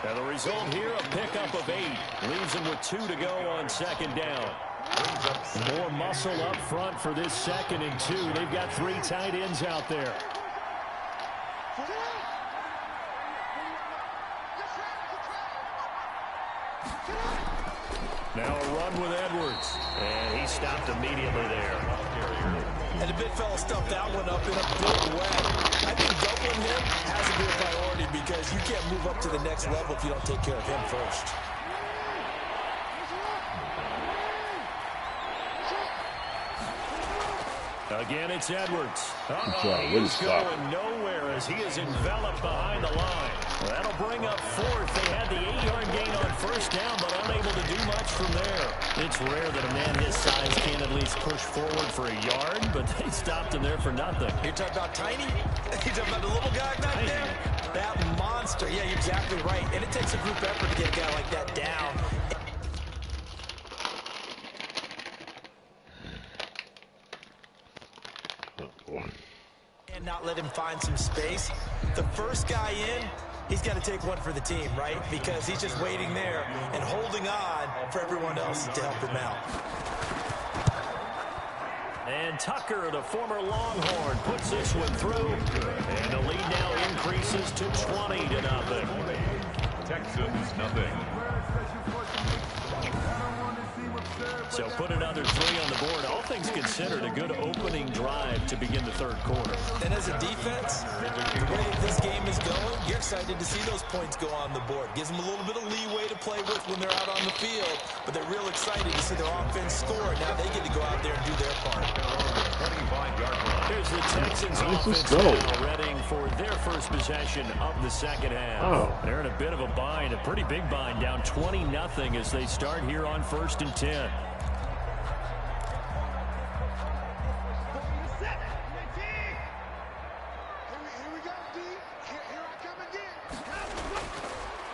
And the result here, a pickup of 8. Leaves him with 2 to go on 2nd down. More muscle up front for this 2nd and 2. They've got 3 tight ends out there. Now a run with Edwards. And he stopped immediately there. And the big fella stuffed that one up in a big way. I think doubling him has to be a priority because you can't move up to the next level if you don't take care of him first. Again, it's Edwards. He's going nowhere as he is enveloped behind the line. Well, that'll bring up 4th. They had the 8-yard gain on 1st down, but unable to do much from there. It's rare that a man his size can at least push forward for a yard, but they stopped him there for nothing. You're talking about tiny? You're talking about the little guy back there? That monster. Yeah, you're exactly right. And it takes a group effort to get a guy like that down. And not let him find some space. The first guy in, he's got to take one for the team, right? Because he's just waiting there and holding on for everyone else to help him out. And Tucker, the former Longhorn, puts this one through. And the lead now increases to 20-0. Texans, nothing. So put another 3 on the board. All things considered, a good opening drive to begin the third quarter. And as a defense, the way this game is going, you're excited to see those points go on the board. Gives them a little bit of leeway to play with when they're out on the field. But they're real excited to see their offense score. Now they get to go out there and do their part. Here's the Texans offense now, readying for their first possession of the second half. They're in a bit of a bind, a pretty big bind, down 20-0 as they start here on 1st and 10.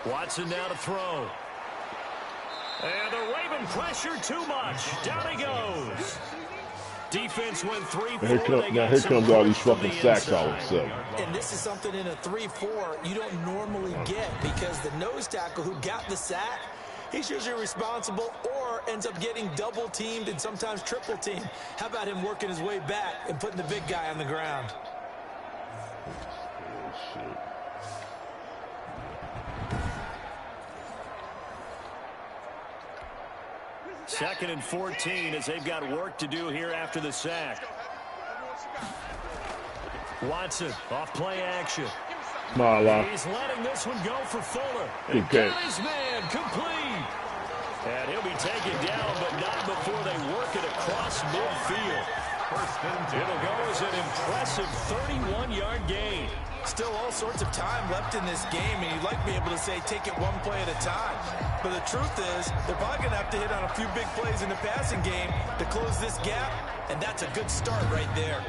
Watson now to throw. And the Raven pressure too much. Down he goes. Defense went 3-4. Now here comes all these fucking sacks all of a sudden. And this is something in a 3-4 you don't normally get, because the nose tackle who got the sack, he's usually responsible or ends up getting double teamed and sometimes triple teamed. How about him working his way back and putting the big guy on the ground? Oh, shit. Second and 14 as they've got work to do here after the sack. Watson off play action. He's letting this one go for Fuller. And got his man complete. And he'll be taken down, but not before they work it across midfield. It'll go as an impressive 31-yard gain. Still all sorts of time left in this game, and you'd like to be able to say take it one play at a time. But the truth is, they're probably going to have to hit on a few big plays in the passing game to close this gap, and that's a good start right there.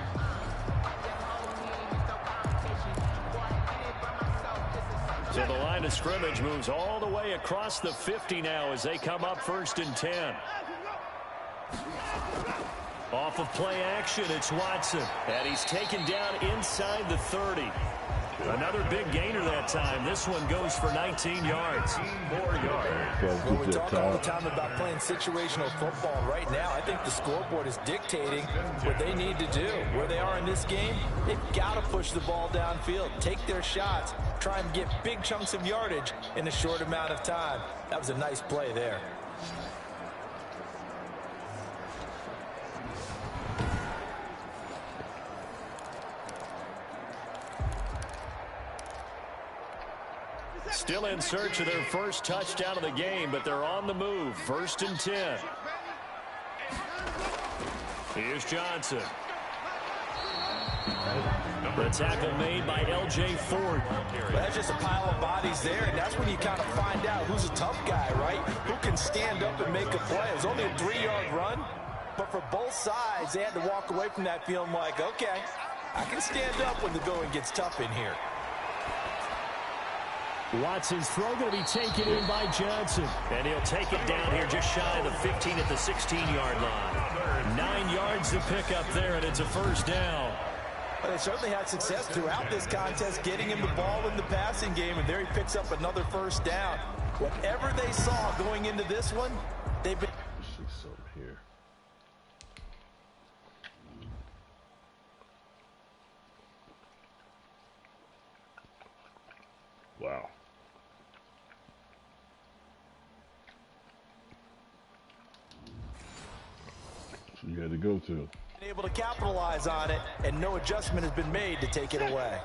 So the line of scrimmage moves all the way across the 50 now as they come up 1st and 10. Off of play action, it's Watson. And he's taken down inside the 30. Another big gainer that time. This one goes for 19 yards. 4 yards. Well, we talk all the time about playing situational football. Right now, I think the scoreboard is dictating what they need to do. Where they are in this game, they've got to push the ball downfield, take their shots, try and get big chunks of yardage in a short amount of time. That was a nice play there. Still in search of their first touchdown of the game, but they're on the move. 1st and 10. Here's Johnson. The tackle made by L.J. Ford. Well, that's just a pile of bodies there, and that's when you kind of find out who's a tough guy, right? Who can stand up and make a play. It was only a 3-yard run, but for both sides, they had to walk away from that feeling like, okay, I can stand up when the going gets tough in here. Watson's throw going to be taken in by Johnson. And he'll take it down here just shy of the 15 at the 16-yard line. 9 yards to pick up there, and it's a 1st down. But they certainly had success throughout this contest getting him the ball in the passing game, and there he picks up another 1st down. Whatever they saw going into this one, they've been... Here. Wow. So you had to go to. Able to capitalize on it, and no adjustment has been made to take it away.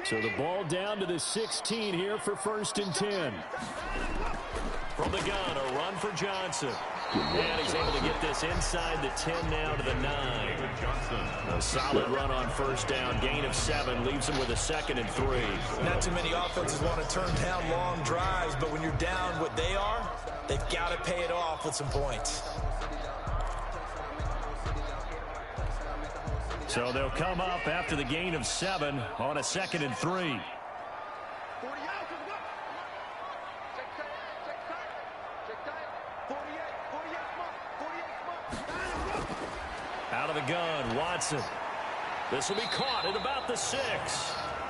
So the ball down to the 16 here for 1st and 10. From the gun, a run for Johnson. And he's able to get this inside the 10 now to the 9. A solid run on 1st down. Gain of 7 leaves him with a 2nd and 3. Not too many offenses want to turn down long drives, but when you're down what they are, they've got to pay it off with some points. So they'll come up after the gain of 7 on a 2nd and 3. Out of the gun, Watson. This will be caught at about the 6.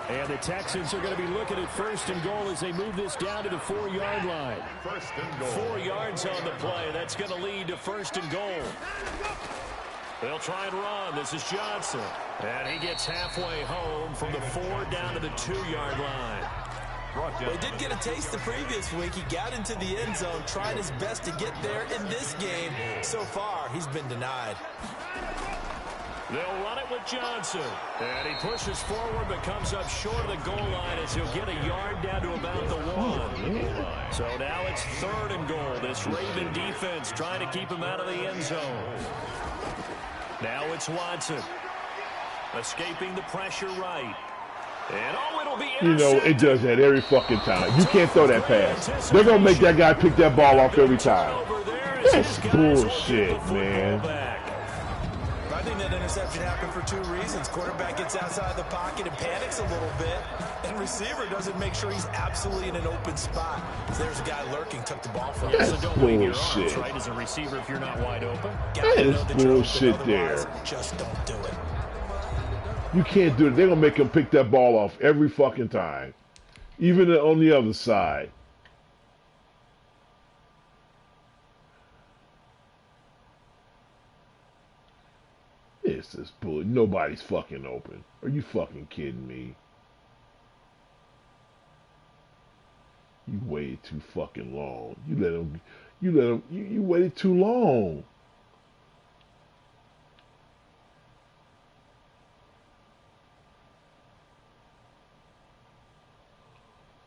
And the Texans are going to be looking at 1st and goal as they move this down to the 4-yard line. 1st and goal. 4 yards on the play. That's going to lead to 1st and goal. They'll try and run. This is Johnson. And he gets halfway home from the 4 down to the 2-yard line. Well, he did get a taste the previous week. He got into the end zone, trying his best to get there in this game. So far, he's been denied. They'll run it with Johnson. And he pushes forward but comes up short of the goal line as he'll get a yard down to about the 1. So now it's 3rd and goal. This Raven defense trying to keep him out of the end zone. Now it's Watson. Escaping the pressure right. And it'll be You know, it does that every fucking time. You can't throw that pass. They're going to make that guy pick that ball off every time. That's bullshit, man. I think that interception happened for two reasons. Quarterback gets outside the pocket and panics a little bit, and receiver doesn't make sure he's absolutely in an open spot. So there's a guy lurking, took the ball from him. So don't wave your arms, right, as a receiver if you're not wide open. That is bullshit there. Just don't do it. You can't do it. They're going to make him pick that ball off every fucking time. Even on the other side. It's this bull. Nobody's fucking open. Are you fucking kidding me? You waited too fucking long. You waited too long.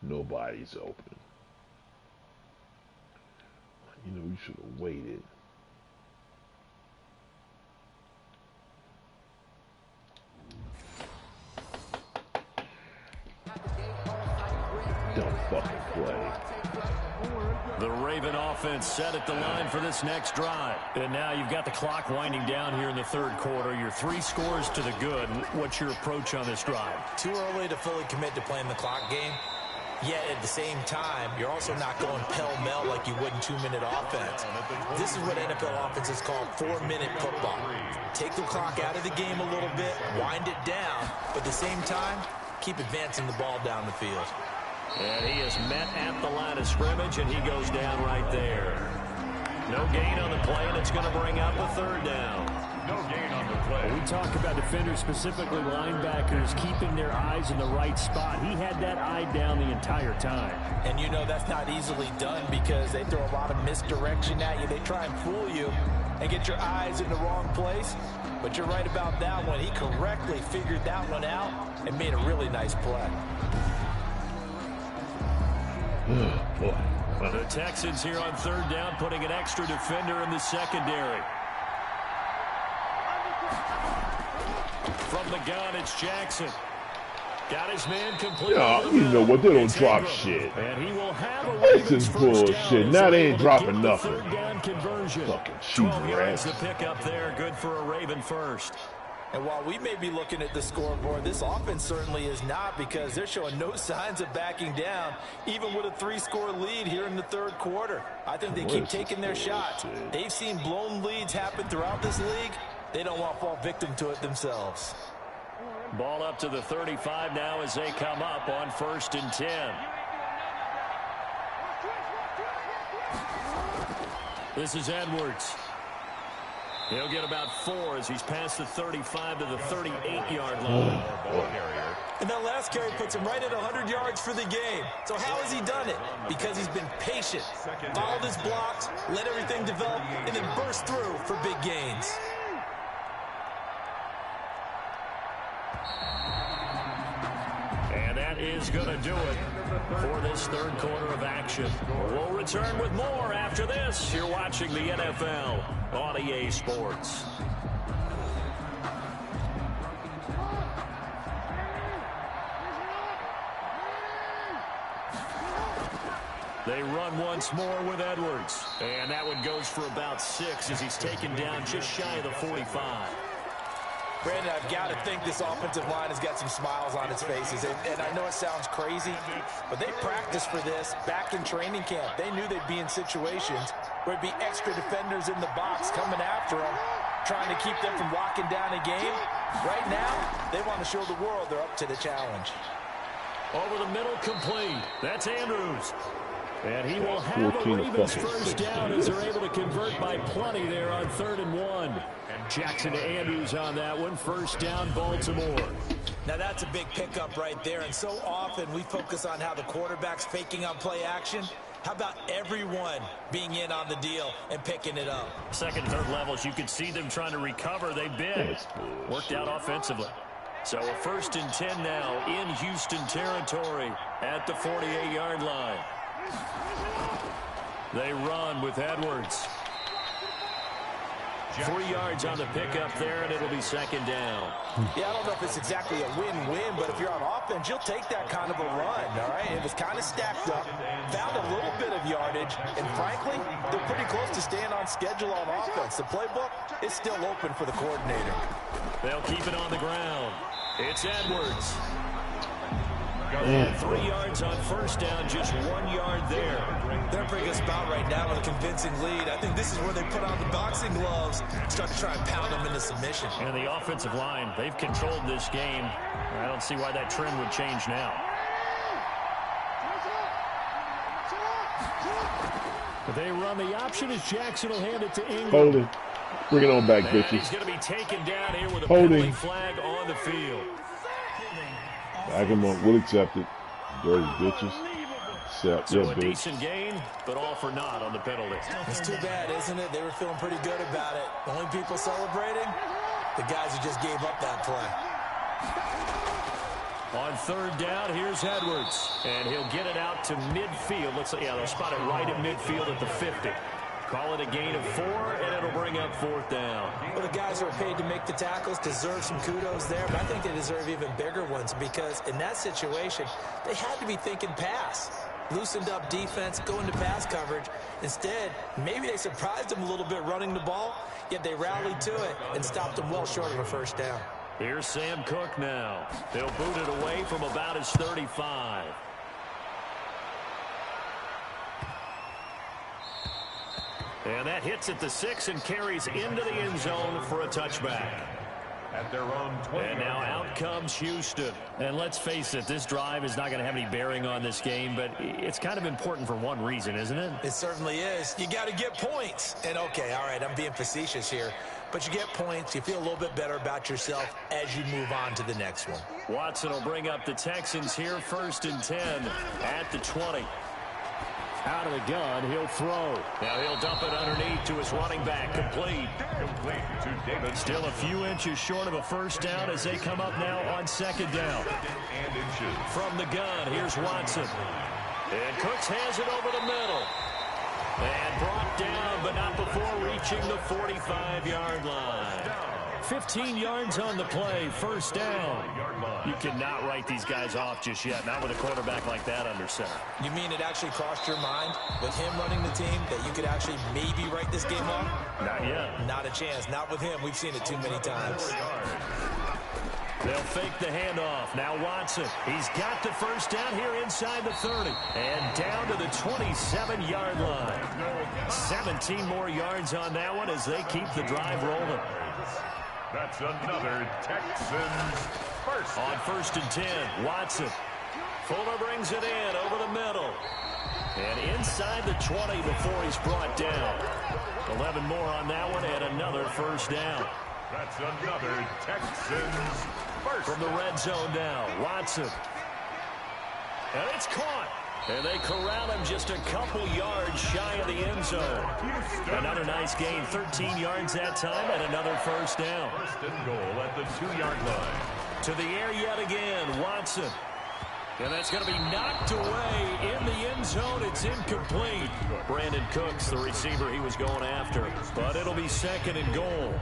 Nobody's open. You know, you should have waited. Don't fucking play. The Raven offense set at the line for this next drive. And now you've got the clock winding down here in the third quarter. You're 3 scores to the good. What's your approach on this drive? Too early to fully commit to playing the clock game. Yet at the same time, you're also not going pell-mell like you would in 2-minute offense. This is what NFL offenses call 4-minute football. Take the clock out of the game a little bit, wind it down, but at the same time, keep advancing the ball down the field. And he is met at the line of scrimmage, and he goes down right there. No gain on the play, and it's going to bring up a third down. No gain on the play. We talk about defenders, specifically linebackers, keeping their eyes in the right spot. He had that eye down the entire time. And you know that's not easily done because they throw a lot of misdirection at you. They try and fool you and get your eyes in the wrong place. But you're right about that one. He correctly figured that one out and made a really nice play. The Texans here on third down, putting an extra defender in the secondary. From the gun, it's Jackson. Got his man completely. Yeah, you know what? They don't drop shit. And he will have a this is bullshit. Now they ain't dropping nothing. Third down conversion. Fucking shooting 12 yards rats. the pick up there. Good for a Raven first. And while we may be looking at the scoreboard, this offense certainly is not, because they're showing no signs of backing down, even with a 3-score lead here in the third quarter. I think they keep taking their shots. They've seen blown leads happen throughout this league. They don't want to fall victim to it themselves. Ball up to the 35 now as they come up on 1st and 10. This is Edwards. He'll get about 4 as he's past the 35 to the 38-yard line. And that last carry puts him right at 100 yards for the game. So how has he done it? Because he's been patient, followed his blocks, let everything develop, and then burst through for big gains. And that is going to do it for this third quarter of action. We'll return with more after this. You're watching the NFL on EA Sports. They run once more with Edwards. And that one goes for about 6 as he's taken down just shy of the 45. Brandon, I've got to think this offensive line has got some smiles on its faces. And I know it sounds crazy, but they practiced for this back in training camp. They knew they'd be in situations where it'd be extra defenders in the box coming after them, trying to keep them from locking down a game. Right now, they want to show the world they're up to the challenge. Over the middle, complete. That's Andrews. And he will have a Ravens first down as they're able to convert by plenty there on 3rd and 1. Jackson to Andrews on that one. First down, Baltimore. Now that's a big pickup right there, and so often we focus on how the quarterback's faking on play action. How about everyone being in on the deal and picking it up? Second, third levels, you can see them trying to recover. They've been worked out offensively. So a 1st and 10 now in Houston territory at the 48-yard line. They run with Edwards. 3 yards on the pickup there, and it'll be 2nd down. Yeah, I don't know if it's exactly a win-win, but if you're on offense, you'll take that kind of a run, all right? It was kind of stacked up, found a little bit of yardage, and frankly, they're pretty close to staying on schedule on offense. The playbook is still open for the coordinator. They'll keep it on the ground. It's Edwards. And 3 yards on first down, just 1 yard there. They're in a pretty good spot right now with a convincing lead. I think this is where they put on the boxing gloves, start to try and pound them into submission. And the offensive line, they've controlled this game. I don't see why that trend would change now. But they run the option as Jackson will hand it to Ingram. Holding. Bring it on back, And bitches. he's going to be taken down here with a Holding. penalty flag on the field. Back him up. We'll accept it. Dirty bitches. Accept. So Yeah, a bitch. decent gain, but all for naught on the penalty. It's too bad, isn't it? They were feeling pretty good about it. The only people celebrating, the guys who just gave up that play. On third down, here's Edwards. And he'll get it out to midfield. Looks like, yeah, they'll spot it right at midfield at the 50. Call it a gain of 4, and it'll bring up fourth down. Well, the guys who are paid to make the tackles deserve some kudos there, but I think they deserve even bigger ones because in that situation, they had to be thinking pass. Loosened up defense, going to pass coverage. Instead, maybe they surprised them a little bit running the ball, yet they rallied to it and stopped them well short of a first down. Here's Sam Cook now. They'll boot it away from about his 35. And that hits at the 6 and carries into the end zone for a touchback. At their own 20. And now out comes Houston. And let's face it, this drive is not going to have any bearing on this game, but it's kind of important for one reason, isn't it? It certainly is. You got to get points. And okay, all right, I'm being facetious here, but you get points, you feel a little bit better about yourself as you move on to the next one. Watson will bring up the Texans here, 1st and 10 at the 20. Out of the gun, he'll throw. Now he'll dump it underneath to his running back. Complete. Complete to David. Still a few inches short of a first down as they come up now on 2nd down. And inches. From the gun, here's Watson. And Cooks has it over the middle. And brought down, but not before reaching the 45-yard line. 15 yards on the play, first down. You cannot write these guys off just yet, not with a quarterback like that under center. You mean it actually crossed your mind with him running the team that you could actually maybe write this game off? Not yet. Not a chance. Not with him. We've seen it too many times. They'll fake the handoff. Now Watson. He's got the first down here inside the 30. And down to the 27-yard line. 17 more yards on that one as they keep the drive rolling. That's another Texans first. On 1st and 10, Watson. Fuller brings it in over the middle. And inside the 20 before he's brought down. 11 more on that one and another first down. That's another Texans first. From the red zone now, Watson. And it's caught. And they corral him just a couple yards shy of the end zone. Another nice gain, 13 yards that time, and another first down. First and goal at the 2-yard line. To the air yet again, Watson. And that's going to be knocked away in the end zone. It's incomplete. Brandon Cooks, the receiver he was going after. But it'll be 2nd and goal.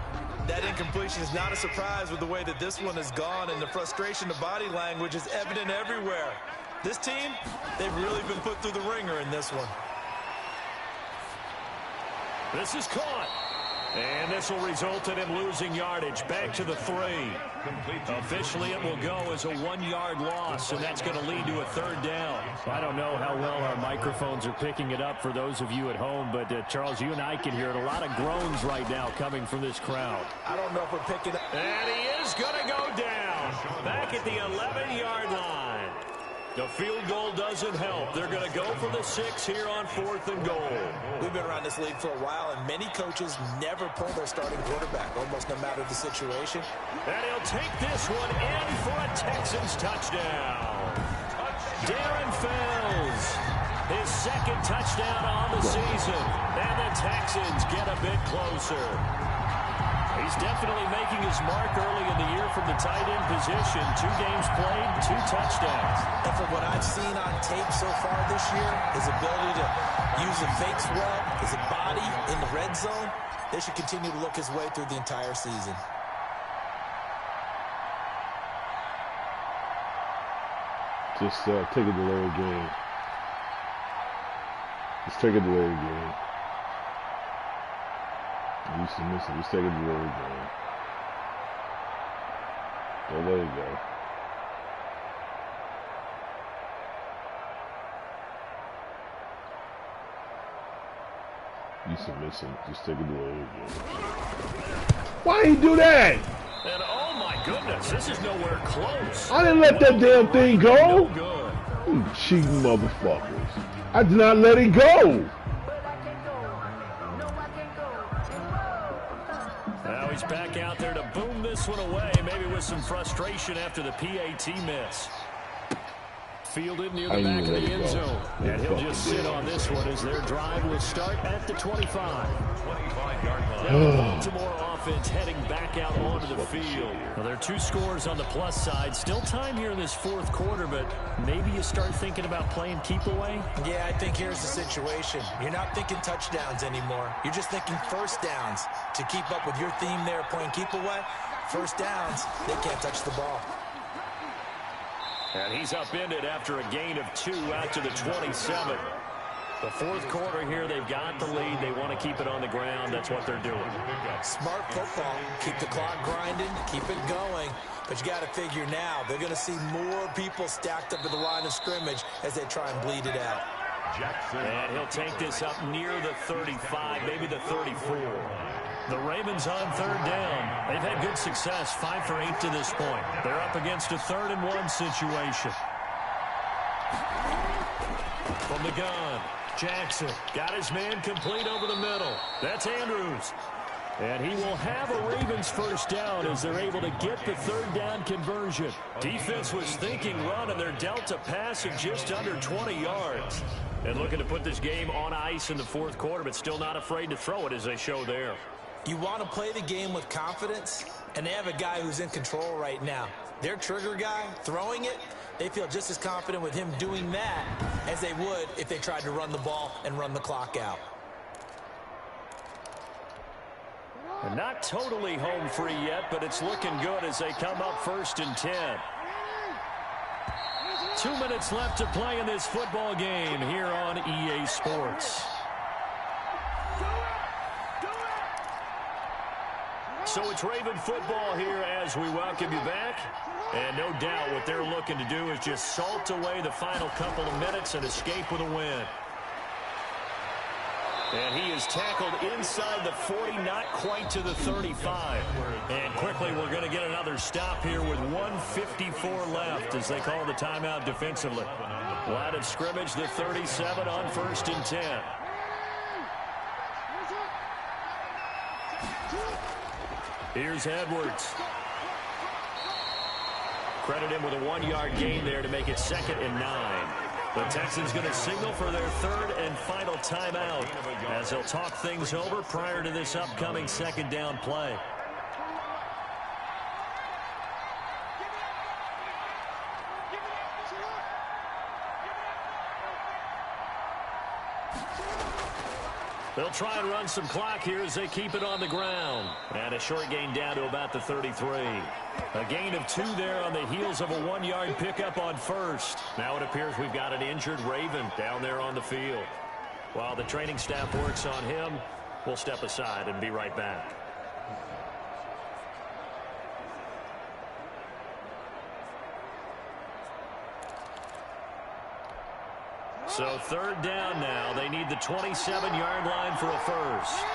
That incompletion is not a surprise with the way that this one has gone, and the frustration, the body language is evident everywhere. This team, they've really been put through the ringer in this one. This is caught. And this will result in him losing yardage. Back to the 3. Officially, it will go as a 1-yard loss, and that's going to lead to a 3rd down. I don't know how well our microphones are picking it up for those of you at home, but Charles, you and I can hear it. A lot of groans right now coming from this crowd. I don't know if we're picking up. And he is going to go down. Back at the 11-yard line. The field goal doesn't help. They're going to go for the 6 here on 4th and goal. We've been around this league for a while, and many coaches never pull their starting quarterback, almost no matter the situation. And he'll take this one in for a Texans touchdown. Darren Fells, his 2nd touchdown on the season. And the Texans get a bit closer. He's definitely making his mark early in the year from the tight end position. 2 games played, 2 touchdowns. And from what I've seen on tape so far this year, his ability to use the fakes well, his body in the red zone, they should continue to look his way through the entire season. Just take a delay game. Just take a delay game. You used to miss it. Just take a delay game. Don't let it go. You submission. Just take it away again. Why he do that? And oh my goodness, this is nowhere close. I didn't let that damn thing go. No good. You cheating motherfuckers. I did not let it go. Now he's back out there to boom this one away, maybe with some frustration after the PAT miss. Fielded near the back of the end zone. And he'll just sit on this one as their drive will start at the 25. 25-yard line. Now the Baltimore offense heading back out onto the field. Well, there are 2 scores on the plus side. Still time here in this 4th quarter, but maybe you start thinking about playing keep away? Yeah, I think here's the situation. You're not thinking touchdowns anymore. You're just thinking first downs. To keep up with your theme there, playing keep away, first downs, they can't touch the ball. And he's upended after a gain of 2 out to the 27. The 4th quarter here, they've got the lead. They want to keep it on the ground. That's what they're doing. Smart football. Keep the clock grinding. Keep it going. But you got to figure now, they're going to see more people stacked up at the line of scrimmage as they try and bleed it out. And he'll take this up near the 35, maybe the 34. The Ravens on 3rd down. They've had good success, 5 for 8 to this point. They're up against a 3rd and 1 situation. From the gun, Jackson got his man complete over the middle. That's Andrews. And he will have a Ravens first down as they're able to get the 3rd down conversion. Defense was thinking run, and they're dealt a pass of just under 20 yards. And looking to put this game on ice in the 4th quarter, but still not afraid to throw it as they show there. You want to play the game with confidence, and they have a guy who's in control right now. Their trigger guy, throwing it, they feel just as confident with him doing that as they would if they tried to run the ball and run the clock out. And not totally home free yet, but it's looking good as they come up 1st and 10. 2 minutes left to play in this football game here on EA Sports. So it's Raven football here as we welcome you back. And no doubt what they're looking to do is just salt away the final couple of minutes and escape with a win. And he is tackled inside the 40, not quite to the 35. And quickly we're going to get another stop here with 1:54 left as they call the timeout defensively. Line of scrimmage, the 37 on 1st and 10. Here's Edwards. Credit him with a 1-yard gain there to make it 2nd and 9. The Texans going to signal for their 3rd and final timeout as they'll talk things over prior to this upcoming 2nd down play. They'll try and run some clock here as they keep it on the ground. And a short gain down to about the 33. A gain of 2 there on the heels of a 1-yard pickup on 1st. Now it appears we've got an injured Raven down there on the field. While the training staff works on him, we'll step aside and be right back. So 3rd down now. They need the 27-yard line for a first.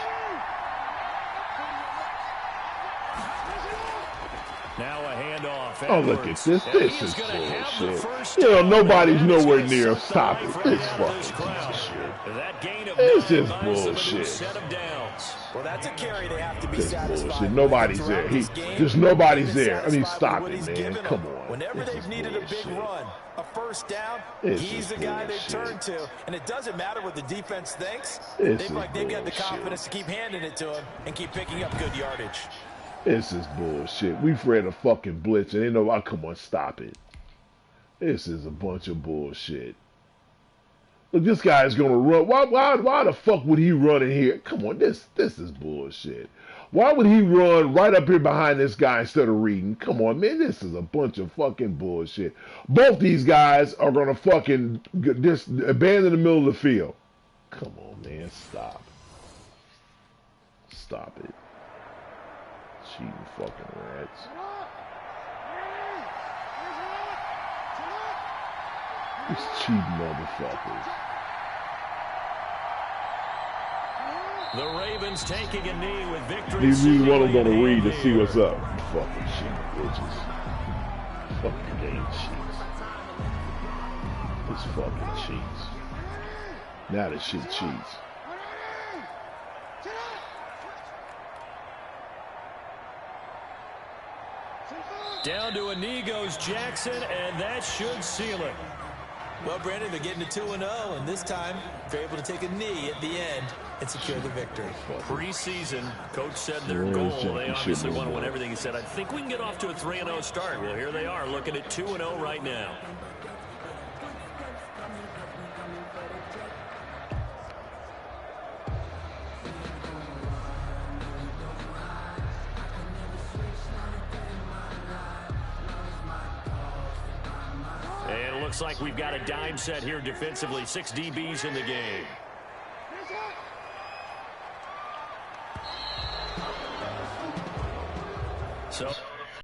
Now a handoff. Oh, look at this. This is bullshit. You know, nobody's nowhere near him. Stop it. This fucking bullshit. This is bullshit. Well, that's a carry they have to be This satisfied bullshit. with. Nobody's there. Just nobody's there. I mean, stop it, man. Come on. Whenever they've needed a big run, a first down, he's the guy they turn to. And it doesn't matter what the defense thinks. They feel like they've got the confidence to keep handing it to him and keep picking up good yardage. This is bullshit. We've read a fucking blitz and they know, oh, come on, stop it. This is a bunch of bullshit. Look, this guy is gonna run. Why the fuck would he run in here? Come on, this is bullshit. Why would he run right up here behind this guy instead of reading? Come on, man, this is a bunch of fucking bullshit. Both these guys are gonna fucking just abandon the middle of the field. Come on, man, stop. Stop it. Cheating fucking rats. These cheap motherfuckers. The Ravens taking a knee with victory. These are what I'm gonna read to see what's up. Fucking cheap bitches. Fucking game cheats. It's fucking cheats. Now this shit cheats. Down to a knee goes Jackson, and that should seal it. Well, Brandon, they're getting to 2-0, and this time they're able to take a knee at the end and secure the victory. Preseason, coach said their goal, they obviously want to win everything. He said, I think we can get off to a 3-0 start. Well, here they are looking at 2-0 right now. And it looks like we've got a dime set here defensively. 6 DBs in the game. So